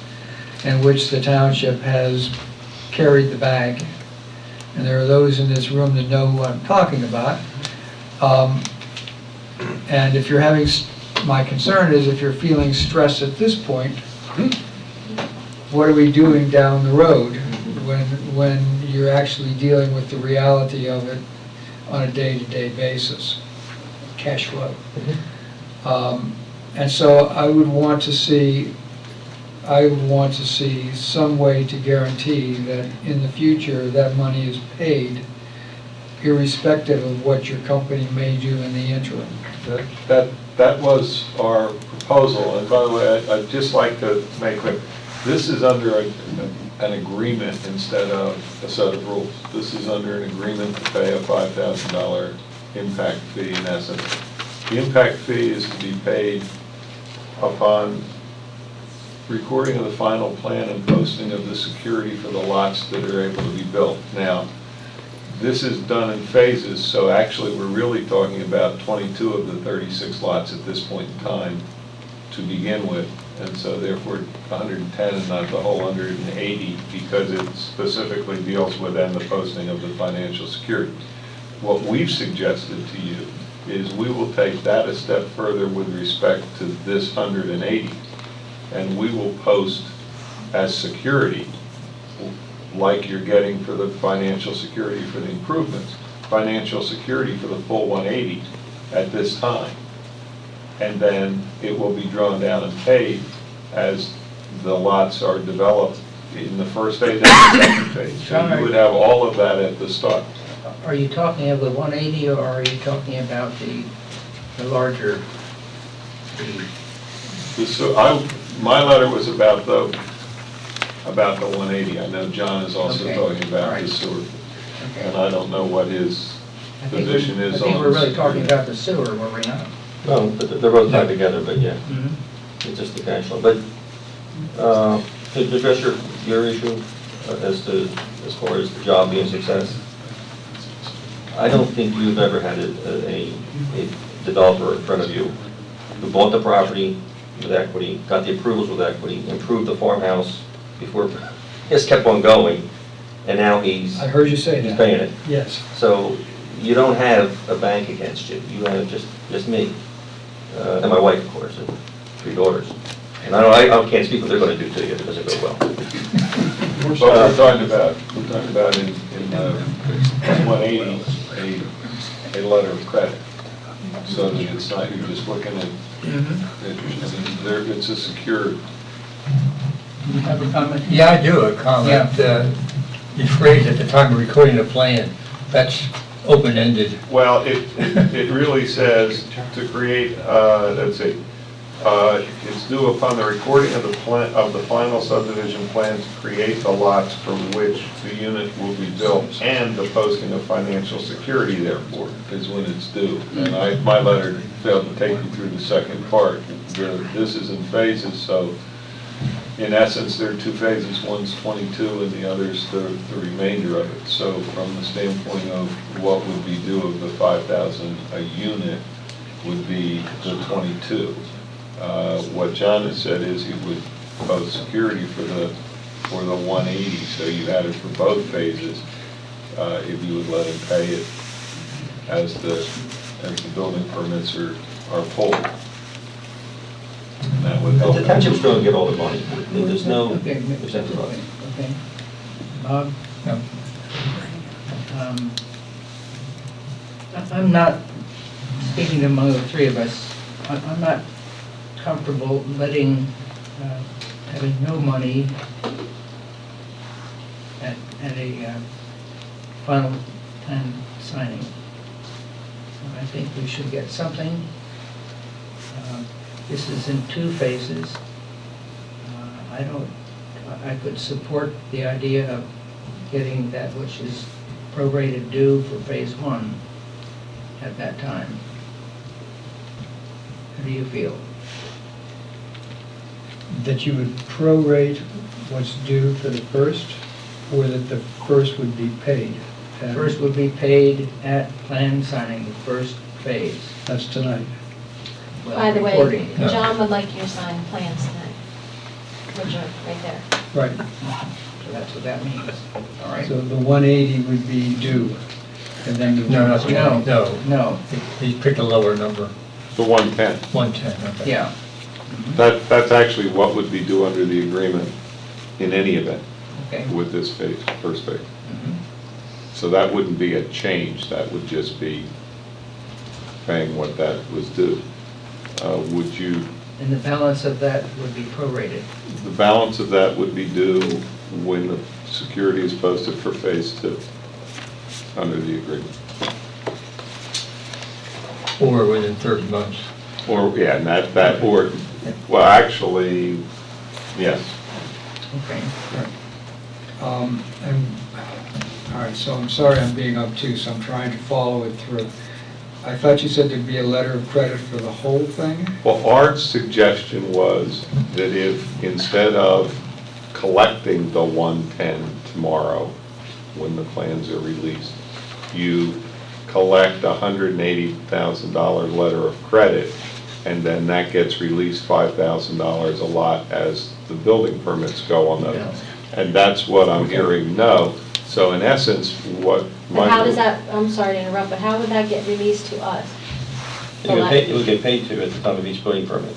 in which the township has carried the bag, and there are those in this room that know what I'm talking about. And if you're having, my concern is if you're feeling stress at this point, what are we doing down the road when you're actually dealing with the reality of it on a day-to-day basis, cash flow? And so I would want to see some way to guarantee that in the future that money is paid irrespective of what your company may do in the interim. That was our proposal, and by the way, I'd just like to make clear, this is under an agreement instead of a set of rules. This is under an agreement to pay a $5,000 impact fee in essence. The impact fee is to be paid upon recording of the final plan and posting of the security for the lots that are able to be built. Now, this is done in phases, so actually we're really talking about 22 of the 36 lots at this point in time to begin with, and so therefore 110 and not the whole 180 because it specifically deals with then the posting of the financial security. What we've suggested to you is we will take that a step further with respect to this 180, and we will post as security, like you're getting for the financial security for the improvements, financial security for the full 180 at this time. And then it will be drawn down and paid as the lots are developed in the first phase and the second phase. So you would have all of that at the start. Are you talking of the 180, or are you talking about the larger fee? So my letter was about the 180. I know John is also talking about the sewer. And I don't know what his position is on. I think we're really talking about the sewer, were we not? No, but they're both tied together, but yeah. It's just the cash flow. But To address your issue as far as the job being a success, I don't think you've ever had a developer in front of you who bought the property with equity, got the approvals with equity, improved the farmhouse before, just kept on going, and now he's I heard you say he's that. paying it. Yes. So you don't have a bank against you. You have just me, and my wife, of course, and 3 daughters. And I can't speak what they're going to do to you if it doesn't go well. But we're talking about in 180, a letter of credit, so that it's not, you're just looking at, it's a secured. You have a comment? Yeah, I do, a comment. You phrased at the time of recording the plan, that's open-ended. Well, it really says to create, let's see, it's due upon the recording of the plan, of the final subdivision plan to create the lots from which the unit will be built, and the posting of financial security therefore is when it's due. And my letter failed to take you through the second part. This is in phases, so in essence, there are 2 phases. One's 22 and the other's the remainder of it. So from the standpoint of what would be due of the 5,000 a unit would be the 22. What John has said is he would post security for the 180, so you had it for both phases, if you would let him pay it as the building permits are pulled. And that would help. The township's going to get all the money. There's no Okay. incentive on it. Okay. Bob? No. I'm not, speaking among the 3 of us, I'm not comfortable letting, having no money at a final plan signing. I think we should get something. This is in 2 phases. I could support the idea of getting that which is prorated due for phase 1 at that time. How do you feel? That you would prorate what's due for the first, or that the first would be paid? First would be paid at plan signing, the first phase. That's tonight. Well, By the way, recording. John would like your signed plans tonight. Richard, right there. Right. So that's what that means. All right. So the 180 would be due, and then the... No. He picked a lower number, The 110. 110, okay. Yeah. That's actually what would be due under the agreement in any event Okay. with this phase, first phase. Mhm. So that wouldn't be a change, that would just be paying what that was due. Would you, And the balance of that would be prorated. the balance of that would be due when the security is posted for phase 2 under the agreement. Or within 30 months. Or, yeah, and that, or, well, actually, yes. Okay. All right, so I'm sorry I'm being obtuse, I'm trying to follow it through. I thought you said there'd be a letter of credit for the whole thing? Well, Art's suggestion was that if, instead of collecting the 110 tomorrow, when the plans are released, you collect a $180,000 letter of credit, and then that gets released $5,000 a lot as the building permits go on those. And that's what I'm hearing, no. So in essence, what But how does that, I'm sorry to interrupt, but how would that get released to us? It would get paid to at the time of each building permit.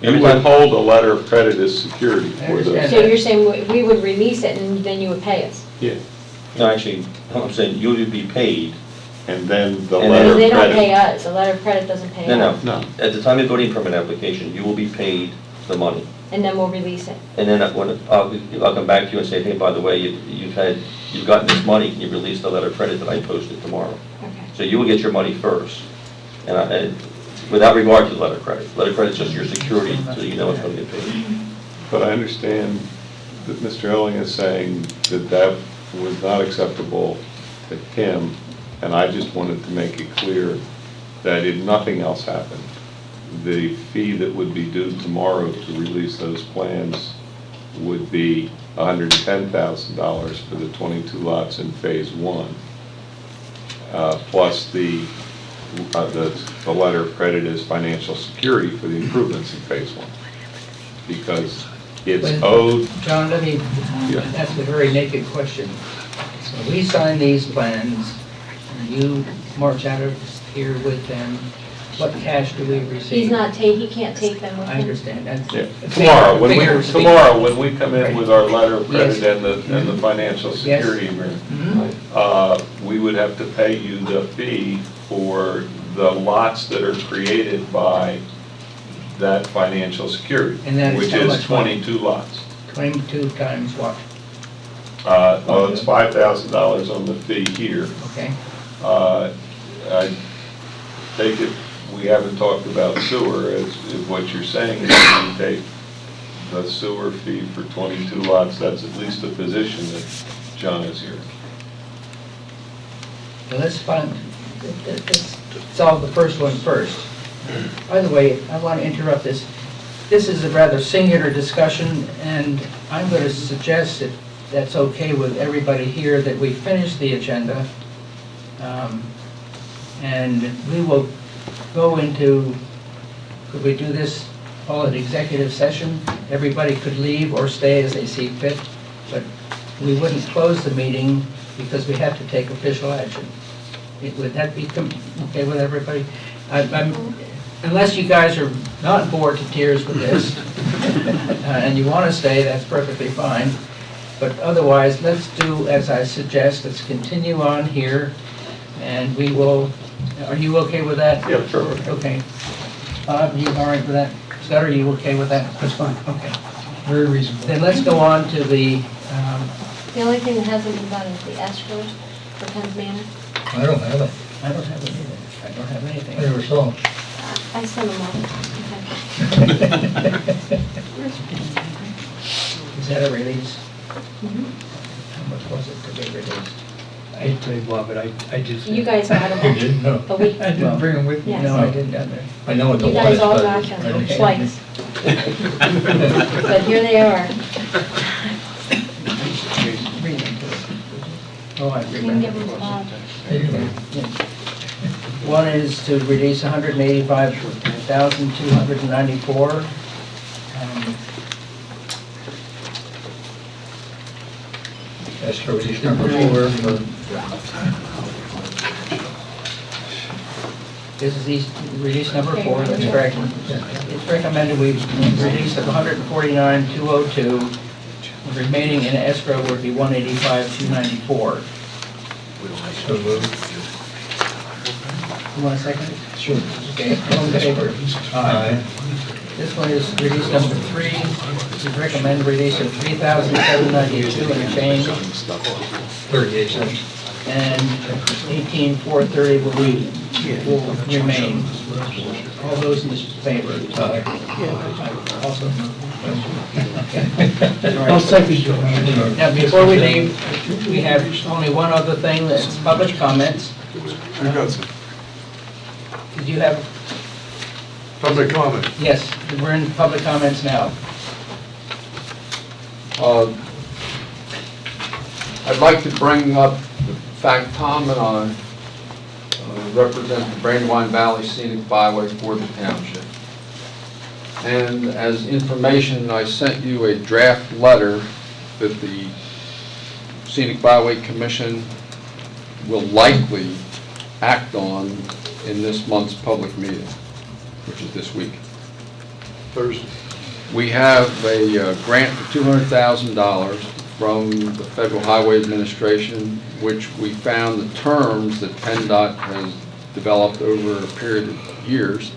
You would hold a letter of credit as security for those. So you're saying we would release it and then you would pay us? Yeah. No, actually, I'm saying you would be paid. And then the And letter of They credit. don't pay us, a letter of credit doesn't pay us. No. At the time of building permit application, you will be paid the money. And then we'll release it. And then I'll come back to you and say, hey, by the way, you've gotten this money, can you release the letter of credit that I posted tomorrow? Okay. So you will get your money first, and without regard to the letter of credit. Letter of credit is just your security, so you know it's going to get paid. But I understand that Mr. Elling is saying that that was not acceptable to him, and I just wanted to make it clear that if nothing else happened, the fee that would be due tomorrow to release those plans would be $110,000 for the 22 lots in Phase 1, plus the letter of credit as financial security for the improvements in Phase 1. Because it's owed. John, let me Yeah. ask a very naked question. When we sign these plans, and you march out of here with them, what cash do we receive? He can't take them with him. I understand, that's. Yeah. Figure speak. Tomorrow, when we come in with our letter of Yes. credit and the financial security agreement, we would have to pay you the fee for the lots that are created by that financial security, And that is which how is much money? 22 lots. 22 times what? Well, it's $5,000 on the fee here. Okay. I take it, we haven't talked about sewer, as what you're saying is if you take the sewer fee for 22 lots, that's at least a position that John is here. Well, let's let's solve the first one first. By the way, I want to interrupt this. This is a rather singular discussion, and I'm going to suggest, if that's okay with everybody here, that we finish the agenda, and we will go into, could we do this, call it executive session? Everybody could leave or stay as they see fit, but we wouldn't close the meeting because we have to take official action. Would that be okay with everybody? Unless you guys are not bored to tears with this, and you want to stay, that's perfectly fine. But otherwise, let's do as I suggest, let's continue on here, and we will, are you okay with that? Yeah, sure. Okay. Bob, you all right with that? Scott, are you okay with that? That's fine. Okay. Very reasonable. Then let's go on to the, The only thing that hasn't been done is the escrow for Penn's Manor. I don't have it. I don't have anything. I don't have anything. I never saw it. I sent them all. Is that a release? Mhm. How much was it to be released? I tell you what, but I just. You guys got them You didn't know. a week. I didn't bring them with me. Yes. No, I didn't have that. I know what the You one guys is, all but got I them didn't- twice. But here they are. Read them to us. Oh, I You can give them remember. to Bob. One is to release 185,294. Escrow release number 4 for, This is release number 4, that's correct. It's recommended we release of 149,202. The remaining in escrow would be 185,294. so moved. You want a second? Sure. Okay, all in favor? Aye. This one is release number 3. We recommend release of 3,792 and a change, 38 cents. and 18,430 will remain. All those in favor? Aye. Also. I'll second you. Now, before we leave, we have only one other thing, that's public comments. Did you have? Public comment. Yes, we're in public comments now. I'd like to bring up the fact Tom and I represent the Brandywine Valley Scenic Byway for the township. And as information, I sent you a draft letter that the Scenic Byway Commission will likely act on in this month's public meeting, which is this week. Thursday. We have a grant for $200,000 from the Federal Highway Administration, which we found the terms that PennDOT has developed over a period of years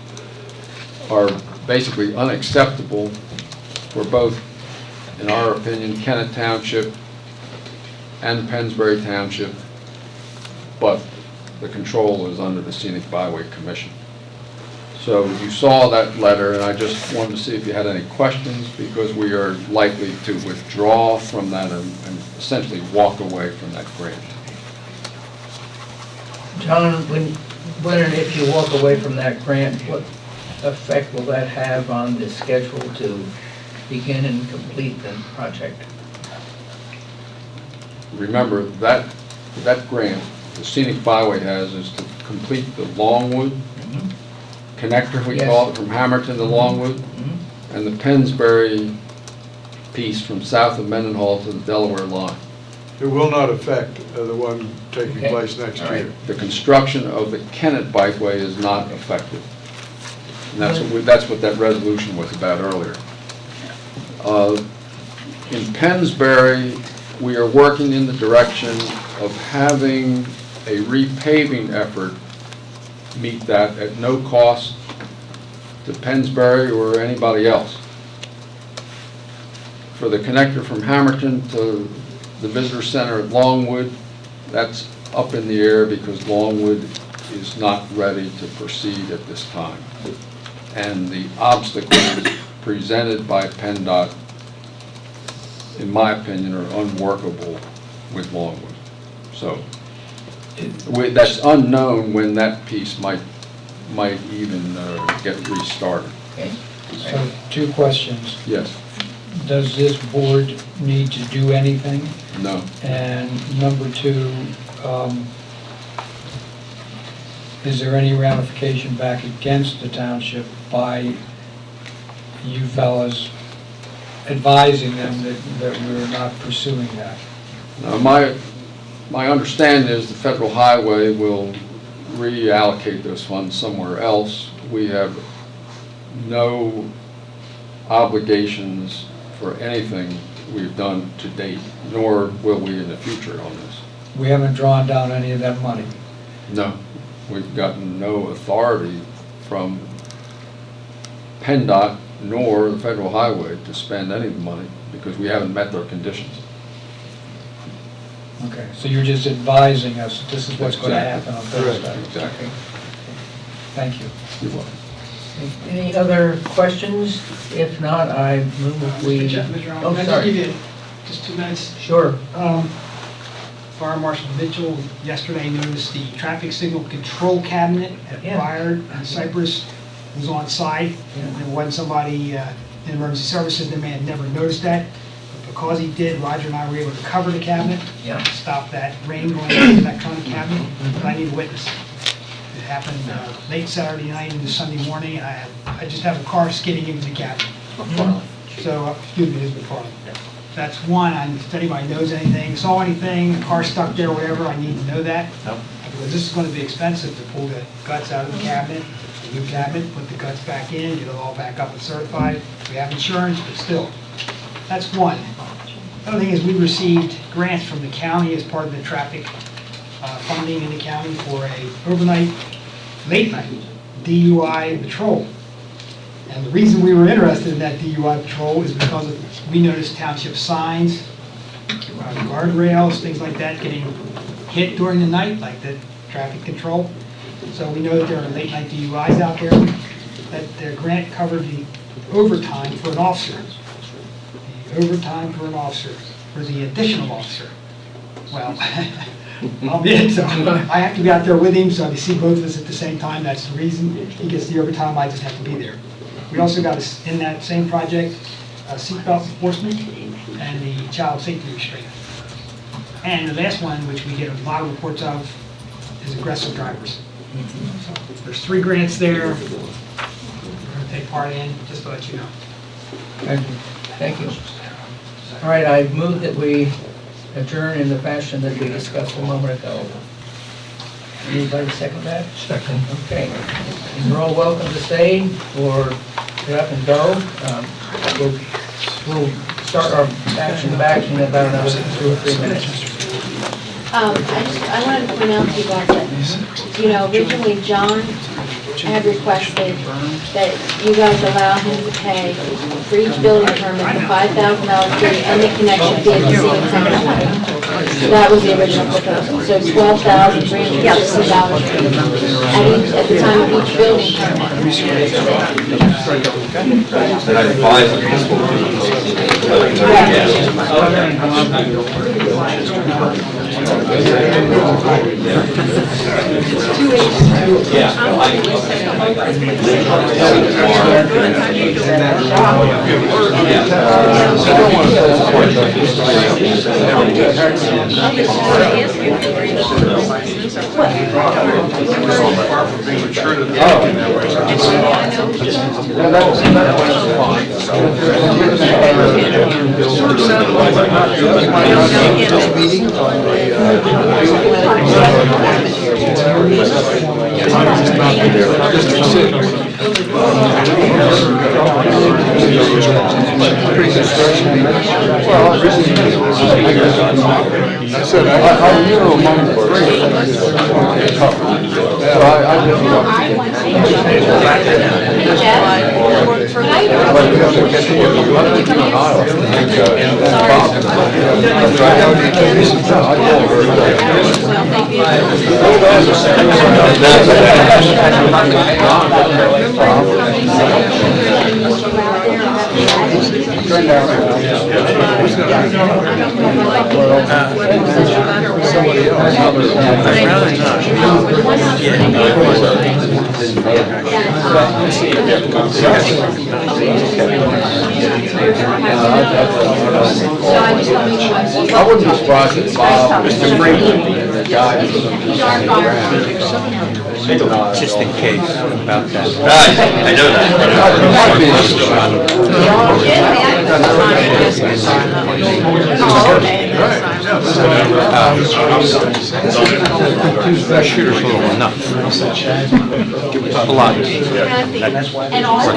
are basically unacceptable for both, in our opinion, Kennet Township and Pennsbury Township, but the control is under the Scenic Byway Commission. So you saw that letter, and I just wanted to see if you had any questions, because we are likely to withdraw from that and essentially walk away from that grant. John, when and if you walk away from that grant, what effect will that have on the schedule to begin and complete the project? Remember, that grant, the scenic byway has is to complete the Longwood connector, we call it, from Hamilton to Longwood, and the Pennsbury piece from south of Mendenhall to the Delaware line. It will not affect the one taking Okay. place next All right. year. The construction of the Kennett Bikeway is not affected. And that's what that resolution was about earlier. In Pennsbury, we are working in the direction of having a repaving effort meet that at no cost to Pennsbury or anybody else. For the connector from Hamilton to the visitor center at Longwood, that's up in the air because Longwood is not ready to proceed at this time. And the obstacles presented by PennDOT, in my opinion, are unworkable with Longwood. So that's unknown when that piece might even get restarted. Okay. So, 2 questions. Yes. Does this board need to do anything? No. And number 2, is there any ramification back against the township by you fellas advising them that we're not pursuing that? Now, my understanding is the federal highway will reallocate those funds somewhere else. We have no obligations for anything we've done to date, nor will we in the future on this. We haven't drawn down any of that money. No, we've gotten no authority from PennDOT nor the federal highway to spend any of the money because we haven't met their conditions. Okay, so you're just advising us that this is what's going to happen on Thursday? Exactly. Thank you. You're welcome. Any other questions? If not, I move we... Mr. Oh, Can I just sorry. give you just 2 minutes? Sure. Fire Marshal Mitchell yesterday noticed the traffic signal control cabinet at Fire and Cypress was on site. There wasn't somebody in emergency services that may have never noticed that. But because he did, Roger and I were able to cover the cabinet, stop that rain going into the electronic cabinet. But I need a witness. It happened late Saturday night into Sunday morning. I just have a car skidding into the cabinet. So, excuse me, this is McFarland. That's one, if anybody knows anything, saw anything, the car stuck there, whatever, I need to know that. Because this is going to be expensive to pull the guts out of the cabinet, the new cabinet, put the guts back in, get it all back up and certified. We have insurance, but still. That's one. The other thing is we received grants from the county as part of the traffic funding in the county for a overnight, late night DUI patrol. And the reason we were interested in that DUI patrol is because we noticed township signs, guardrails, things like that getting hit during the night, like the traffic control. So we know that there are late night DUIs out there, that their grant covered the overtime for an officer. The overtime for an officer, for the additional officer. Well, I'll be it, so I have to be out there with him, so I see both of us at the same time. That's the reason he gets the overtime, I just have to be there. We also got, in that same project, seatbelt enforcement and the child safety restraint. And the last one, which we get a lot of reports of, is aggressive drivers. So there's 3 grants there. We're going to take part in, just to let you know. Thank you. Thank you. All right, I move that we adjourn in the fashion that we discussed a moment ago. Anybody second that? Second. Okay. And you're all welcome to stay or get up and go. We'll start our action back in about another 2 or 3 minutes. I wanted to point out to you guys that, originally John had requested that you guys allow him to pay for each building permit the $5,000 fee and the connection fee at the same time. That was the original proposal, so $12,360 at the time of each building permit. Then I advise them this will I wouldn't be surprised if Bob, Mr. Freeman, the guy who's Just in case about that. I know that. That shooter's a little nuts. A lot. And also,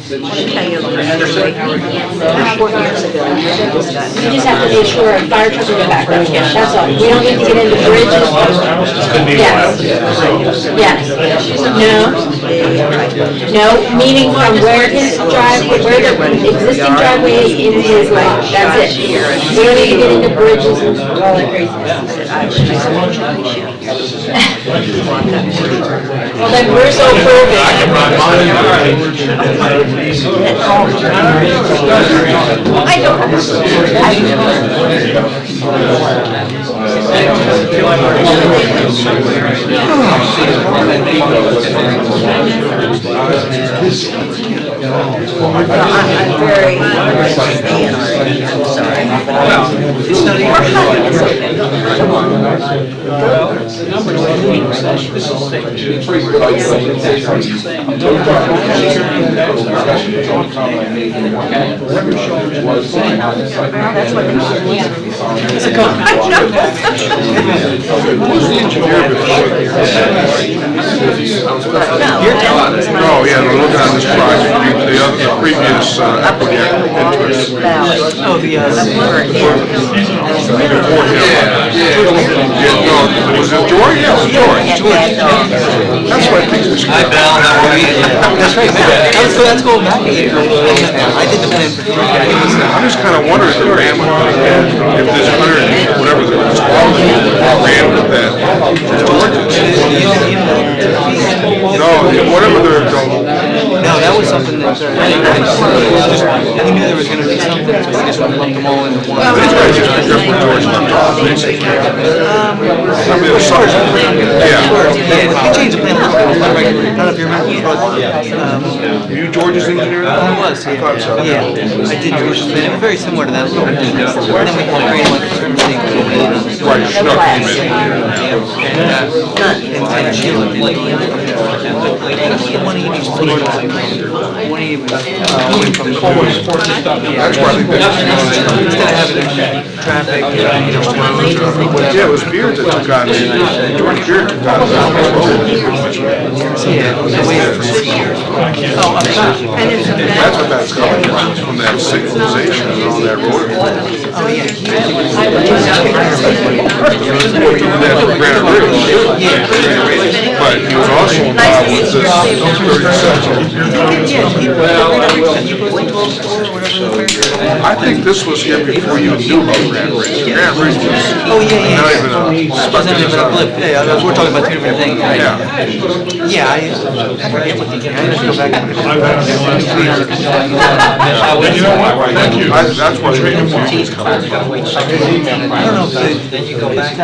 So, I want to tell you a little story. 4 years ago, you just have to make sure a fire truck will go backwards, that's all. We don't need to get into bridges. Yes. Yes. No, meaning from where his driveway, where the existing driveway is in his lane, that's it. We don't need to get into bridges and all that craziness. Well, then we're so I I'm very, I'm sorry. No, yeah, we're looking at this project, the previous applicant interest. Oh, the, Was it George? Yeah, it was George. That's what I think this. Hi, Bill, how are you? That's right, that's going back a year. I did the plan for 3 days. I'm just kind of wondering if the grant would have been, if this 100, whatever the quality grant with that. No, whatever they're. No, that was something that, we knew there was gonna be something, so we just wanted to lump them all into one. Yeah, they changed the plan a little bit, I don't know if you remember, but, You George's engineer? I was, yeah. I thought so. Yeah, I did George's plan, it was very similar to that, and then we had created like a certain thing. Right, snuck him in. And Sheila did one of each floor, one of each, going from the forward sports and stuff. That's why I think that's. Instead of having traffic, Yeah, it was Beard that took on, George Beard took on. yeah, it was a way for That's what that's coming from, it's from that signalization and all that road. Granite Ridge. But he was also involved with this 37. I think this was here before you knew about Granite Ridge. Granite Ridge was not even a blip. Yeah, we're talking about two different things. Yeah. Yeah, I forget what the, I just go back. You know what? Thank you. That's where the confusion is coming from. I don't know if then you go back to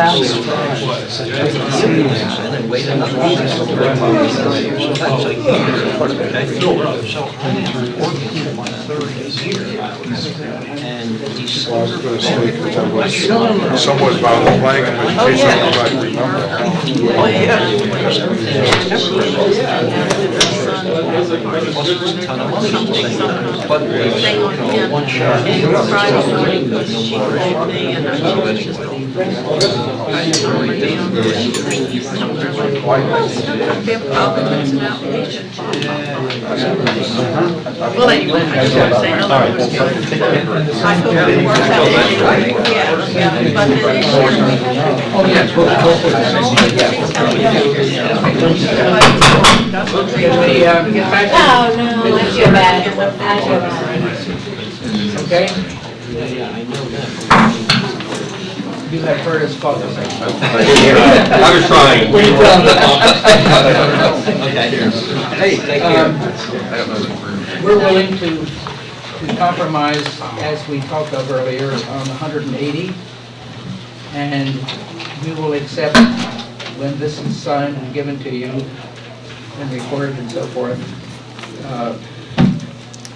and wait another meeting. So that's like part of it. So I'm working for my third year, and these Somewhat about the flag and education, everybody remember. Oh, yeah. Ton of money. But, one shot. Well, anyway, I just want to say another one. I hope it works out right. Yeah, but the issue. Oh, yes. Oh, no, I feel bad. I feel bad. Okay? You have heard us focus. I was trying. Hey, we're willing to compromise, as we talked of earlier, on 180, and we will accept, when this is signed and given to you and recorded and so forth,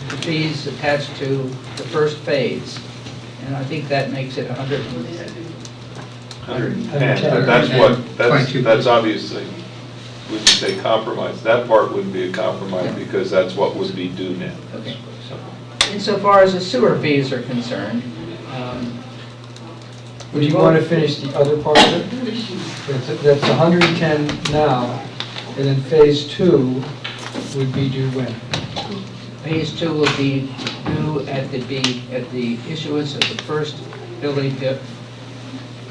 the fees attached to the first phase, and I think that makes it 110, but that's obviously, when you say compromise, that part wouldn't be a compromise because that's what would be due now. Okay. Insofar as the sewer fees are concerned, Would you want to finish the other part of it? That's 110 now, and then phase 2 would be due when? phase 2 will be due at the issuance of the first building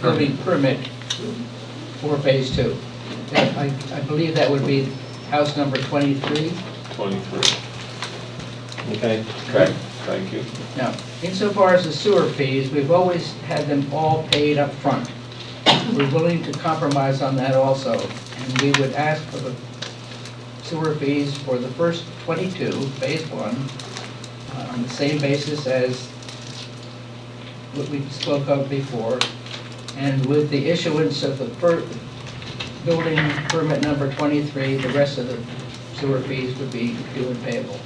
permit for phase 2. I believe that would be house number 23. 23. Okay. Okay, thank you. Now, insofar as the sewer fees, we've always had them all paid up front. We're willing to compromise on that also, and we would ask for the sewer fees for the first 22, phase 1, on the same basis as what we spoke of before, and with the issuance of the building permit number 23, the rest of the sewer fees would be due and payable.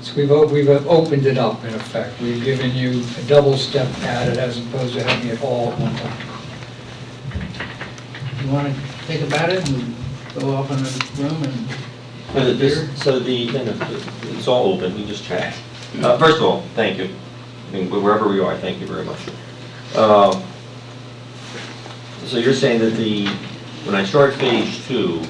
So we've opened it up, in effect. We've given you a double step at it as opposed to having it all at one time. You want to think about it and go off in the room and... It's all open, we just chat. First of all, thank you. I mean, wherever we are, thank you very much. So you're saying that when I start phase 2,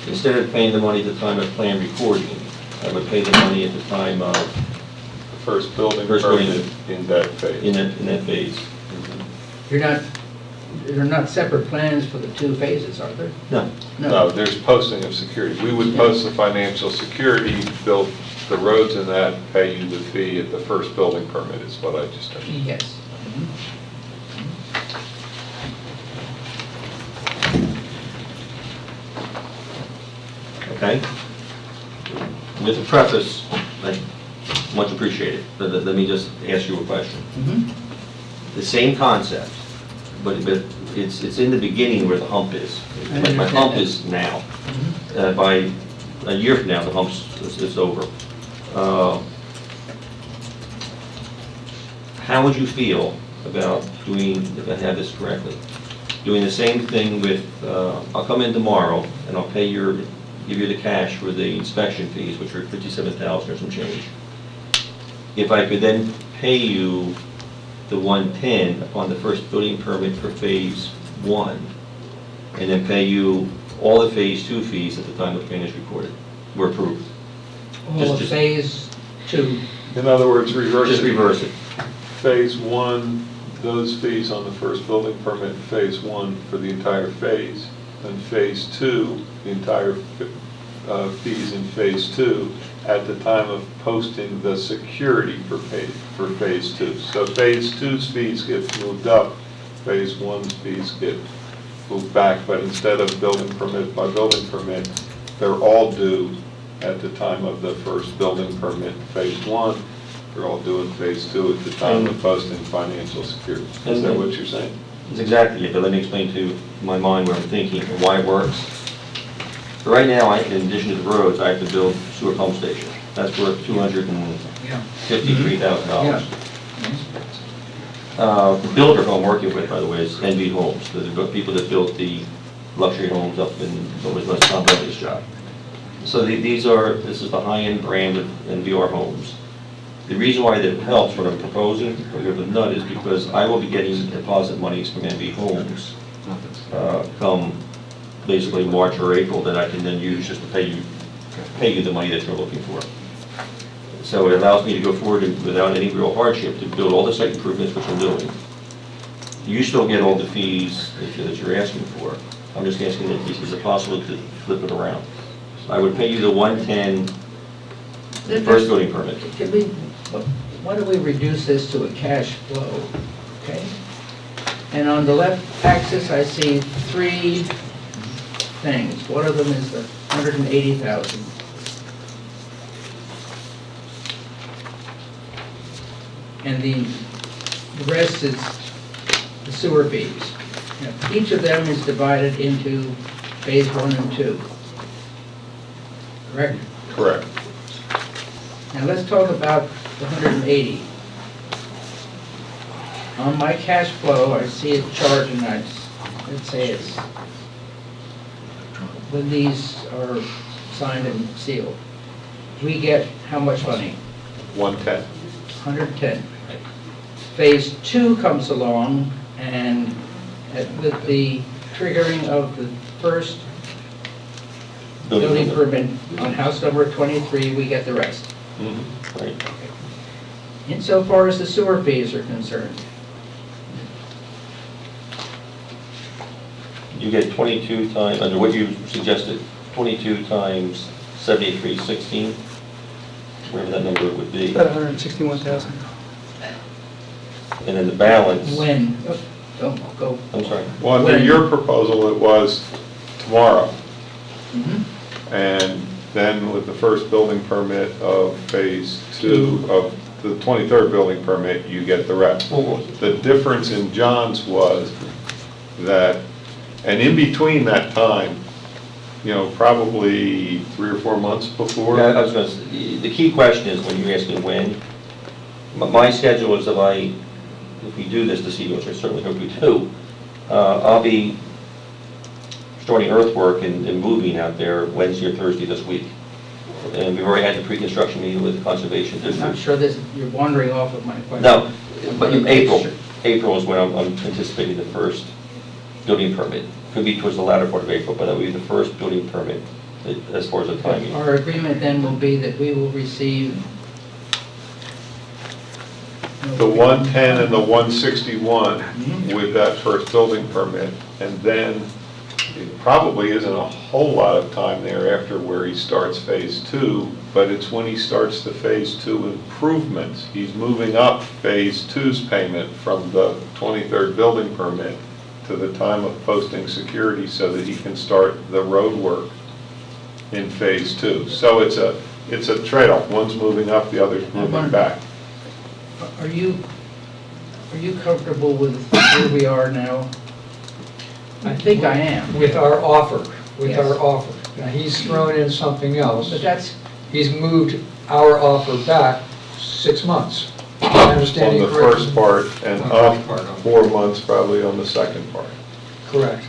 instead of paying the money at the time of plan recording, I would pay the money at the time of The first building permit in that phase. in that phase. There are not separate plans for the 2 phases, are there? No. No, there's posting of security. We would post the financial security, build the roads in that, pay you the fee at the first building permit is what I just said. Yes. Okay? With a preface, much appreciated, but let me just ask you a question. The same concept, but it's in the beginning where the hump is. My hump is now. By a year from now, the hump's it's over. How would you feel about doing, if I have this correctly, doing the same thing with, I'll come in tomorrow and I'll pay give you the cash for the inspection fees, which are $57,000 or some change. If I could then pay you the 110 upon the first building permit for phase 1, and then pay you all the Phase 2 fees at the time the plan is recorded were approved. All of phase 2. In other words, reverse it. Just reverse it. Phase 1, those fees on the first building permit, Phase 1 for the entire phase. Then Phase 2, the entire fees in Phase 2 at the time of posting the security for Phase 2. So Phase 2's fees get moved up, Phase 1's fees get moved back, but instead of building permit by building permit, they're all due at the time of the first building permit, Phase 1. They're all due in Phase 2 at the time of posting financial security. Is that what you're saying? That's exactly it, but let me explain to my mind what I'm thinking and why it works. Right now, in addition to the roads, I have to build sewer pump station. That's worth $253,000. The builder who I'm working with, by the way, is NV Homes. They're the people that built the luxury homes up in what was Tom Bentley's job. So this is the high-end brand of NVR homes. The reason why that helps, what I'm proposing, or the nut, is because I will be getting deposit monies from NV Homes come basically March or April that I can then use just to pay you the money that you're looking for. So it allows me to go forward without any real hardship to build all the site improvements which I'm doing. You still get all the fees that you're asking for. I'm just asking that is it possible to flip it around? I would pay you the 110 the first building permit. Why don't we reduce this to a cash flow, okay? And on the left axis, I see 3 things. One of them is the 180,000. And the rest is the sewer fees. Now, each of them is divided into phase 1 and 2. Correct? Correct. Now let's talk about the 180. On my cash flow, I see a chart, and let's say it's, when these are signed and sealed, we get how much money? 110. 110. Phase 2 comes along, and with the triggering of the first building permit on house number 23, we get the rest. Right. Insofar as the sewer fees are concerned, You get 22 times, under what you suggested, 22 times 7316, whatever that number would be. About 161,000. And then the balance. when, don't go. I'm sorry. Well, under your proposal, it was tomorrow. And then with the first building permit of Phase 2 of the 23rd building permit, you get the rest. The difference in John's was that, and in between that time, probably 3 or 4 months before. Yeah, I was going to say, the key question is when you're asking when. My schedule is if we do this this evening, which I certainly hope we do, I'll be starting earthwork and moving out there Wednesday or Thursday this week. And we've already had the pre-construction meeting with Conservation I'm not District. sure you're wandering off of my question. No, but in April is when I'm anticipating the first building permit. Could be towards the latter part of April, but that will be the first building permit as far as the timing. Our agreement then will be that we will receive The 110 and the 161 with that first building permit, and then it probably isn't a whole lot of time there after where he starts Phase 2, but it's when he starts the Phase 2 improvements. He's moving up Phase 2's payment from the 23rd building permit to the time of posting security so that he can start the road work in Phase 2. So it's a trade-off. One's moving up, the other's moving back. Are you comfortable with where we are now? I think I am. With our offer, Yes. Now, he's thrown in something else. But that's, He's moved our offer back 6 months. Am I On understanding the correctly? first part, and up 4 months probably on the second part. Correct.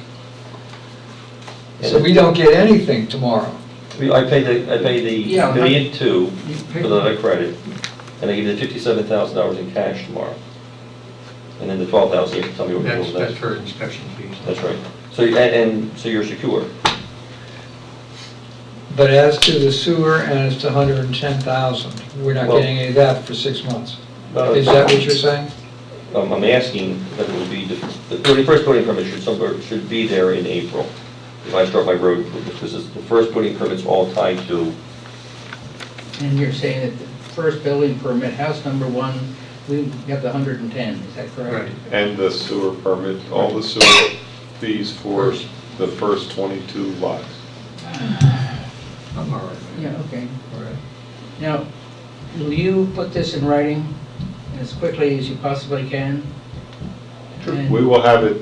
So we don't get anything tomorrow. I pay the Yeah, $1.2 million for the letter of credit, and I give you the $57,000 in cash tomorrow. And then the $12,000, you have to tell me what you're doing with that. That's for inspection fees. That's right. So, so you're secure. But as to the sewer and as to 110,000, we're not Well- getting any of that for 6 months. No, Is that what you're saying? I'm asking whether it would be, the first building permit should be there in April, if I start my road improvements, because the first building permit's all tied to, And you're saying that the first building permit, house number 1, we got the 110, is that correct? And the sewer permit, all the sewer fees for the first 22 lots. I'm all right. Yeah, okay. Now, will you put this in writing as quickly as you possibly can? And- We will have it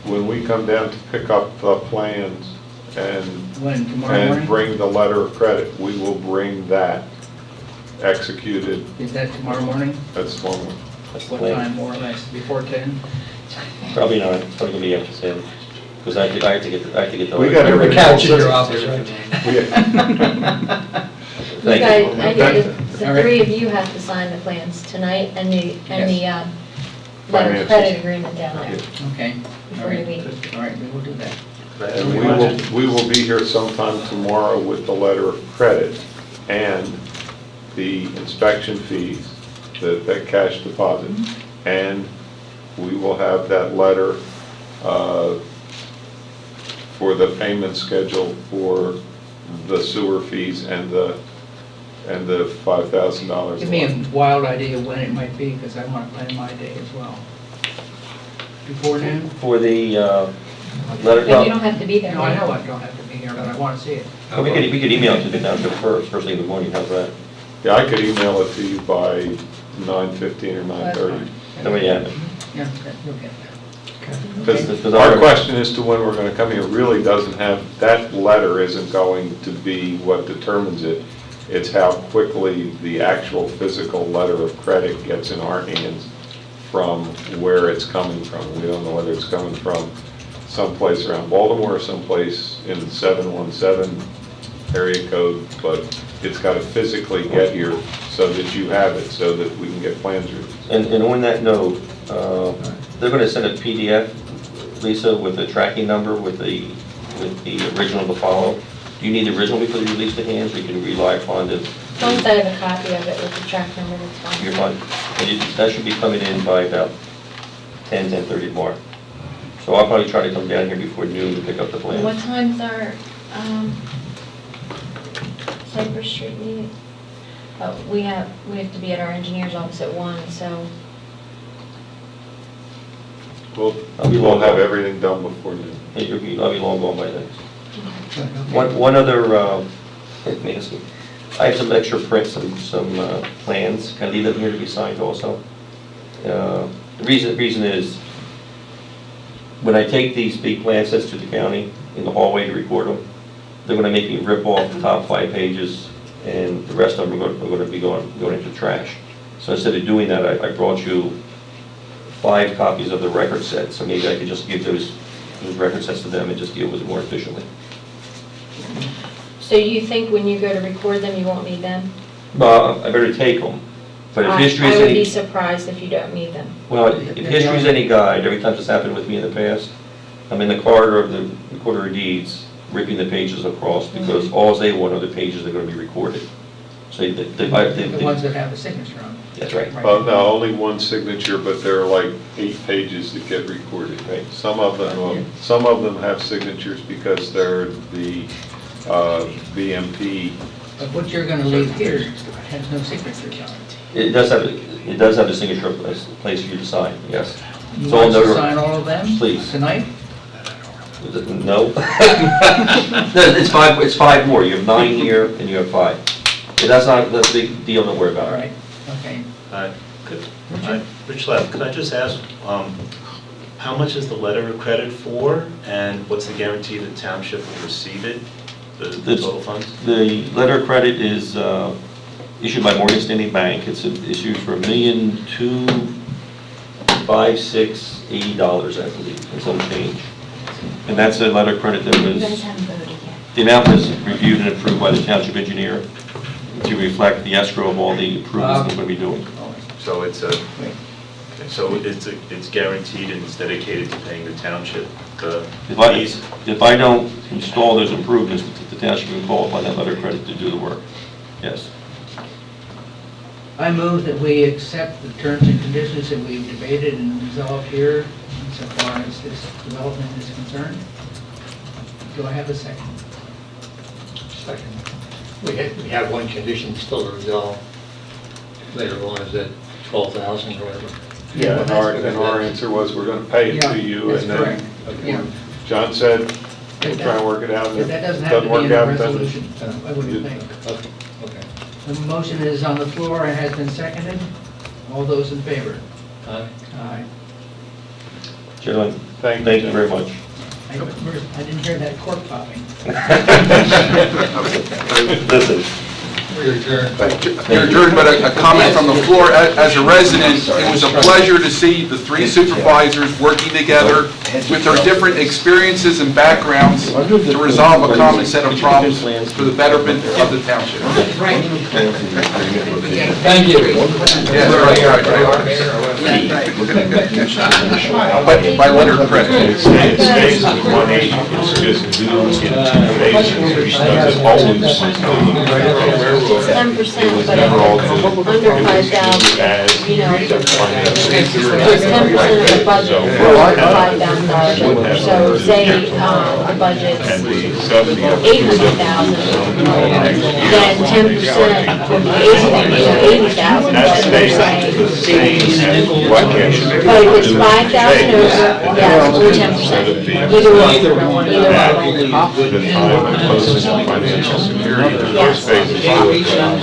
when we come down to pick up the plans and When, tomorrow morning? and bring the letter of credit. We will bring that executed. Is that tomorrow morning? That's tomorrow morning. What time, more or less, before 10? probably not, it's probably gonna be after 10, because I have to get the. We got You have a everything couch all in your set. office, right? You Thank guys, you. I think the All right. three of you have to sign the plans tonight and the letter Finances. of credit agreement down there Okay. before you leave. All right, we will do that. And we will be here sometime tomorrow with the letter of credit and the inspection fees, that cash deposit. And we will have that letter for the payment schedule for the sewer fees and the $5,000. Give me a wild idea when it might be, because I want to plan my day as well. Before noon? For the letter. But you don't have to be there. No, I know I don't have to be here, but I want to see it. We could email it to the township first thing in the morning, how's that? Yeah, I could email it to you by 9:15 or 9:30. Nobody have it. Yeah, okay, you'll get that. Because our question as to when we're going to come here really doesn't have, that letter isn't going to be what determines it. It's how quickly the actual physical letter of credit gets in our hands from where it's coming from. We don't know whether it's coming from someplace around Baltimore or someplace in 717 area code, but it's got to physically get here so that you have it, so that we can get plans released. And on that note, they're gonna send a PDF, Lisa, with a tracking number with the original to follow. Do you need the original before you release the hands, or you can rely upon the? As long as I have a copy of it with the track number, that's fine. You're fine. And that should be coming in by about 10:30 tomorrow. So I'll probably try to come down here before noon to pick up the plans. What time's our Cypress Street meeting? We have to be at our engineer's office at 1, so We'll have everything done before noon. I'll be long gone by then. One other, let me ask you. I have some extra prints, some plans. Can I leave them here to be signed also? The reason is, when I take these big plan sets to the county in the hallway to record them, they're gonna make me rip off the top 5 pages, and the rest of them are gonna be going into trash. So instead of doing that, I brought you 5 copies of the record set, so maybe I could just give those record sets to them and just deal with it more efficiently. So you think when you go to record them, you won't need them? Well, I better take them, but if history is I would be any, surprised if you don't need them. well, if history is any guide, every time this happened with me in the past, I'm in the corridor of the recorder of deeds, ripping the pages across, because all they want are the pages that are gonna be recorded. So The ones that have a signature on them. that's right. Well, no, only one signature, but there are like 8 pages that get recorded. Right. Some of them have signatures because they're the BMP. But what you're going to leave here has no signatures on it. It does have a signature place for you to sign, yes. You It's all want to notary- sign all of them? Please. Tonight? No. It's 5 more. You have 9 here and you have 5. But that's a big deal, don't worry about All it. right, okay. Rich Lev, could I just ask, how much is the letter of credit for, and what's the guarantee the township will receive it, the total funds? The letter of credit is issued by Morgan Stanley Bank. It's issued for $1,256,80, I believe, and some change. And that's a letter of credit that You was, guys haven't voted yet. the amount was reviewed and approved by the township engineer to reflect the escrow of all the improvements that we're going to be doing. So it's a So it's guaranteed and it's dedicated to paying the township the fees? If I don't install those improvements, the township can qualify that letter of credit to do the work. Yes. I move that we accept the terms and conditions that we've debated and resolved here insofar as this development is concerned. Do I have a second? Second. We have one condition still to resolve later on, is that 12,000 or whatever. Yeah, and our answer was, we're gonna pay it to you, that's and then, correct. Yeah. John said, we'll try and work it out, and But if that it doesn't have to doesn't be in work a out, then resolution, I wouldn't think. Okay. The motion is on the floor and has been seconded. All those in favor? Aye. Aye. Gentlemen, Thank thank you very much. I didn't hear that cork popping. Listen. You're adjourned, but a comment from the floor. As a resident, it was a pleasure to see the three supervisors working together with their different experiences and backgrounds to resolve a common set of problems for the betterment of the township. Thank you. Yes, right. By letter of credit. it stays with one agent, it's just new innovations, which does it always. It's 10%, but under 5,000, you know, it's 10% of the budget for $5,000. So say the budget's And the subsidy of $800,000, then 10% would be $80,000. that stays the same as what can. But if it's 5,000 over, yeah, or 10%. Either way, either way. Financial security, the Yes. first phase is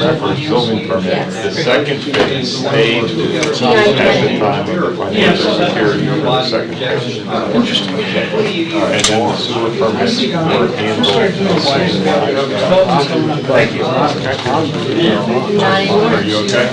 reference building permit. The second phase stayed at the time of the financial security for the second phase. Interesting. And then the sewer permits were handled the same way. Thank you. Not anymore. Are you okay?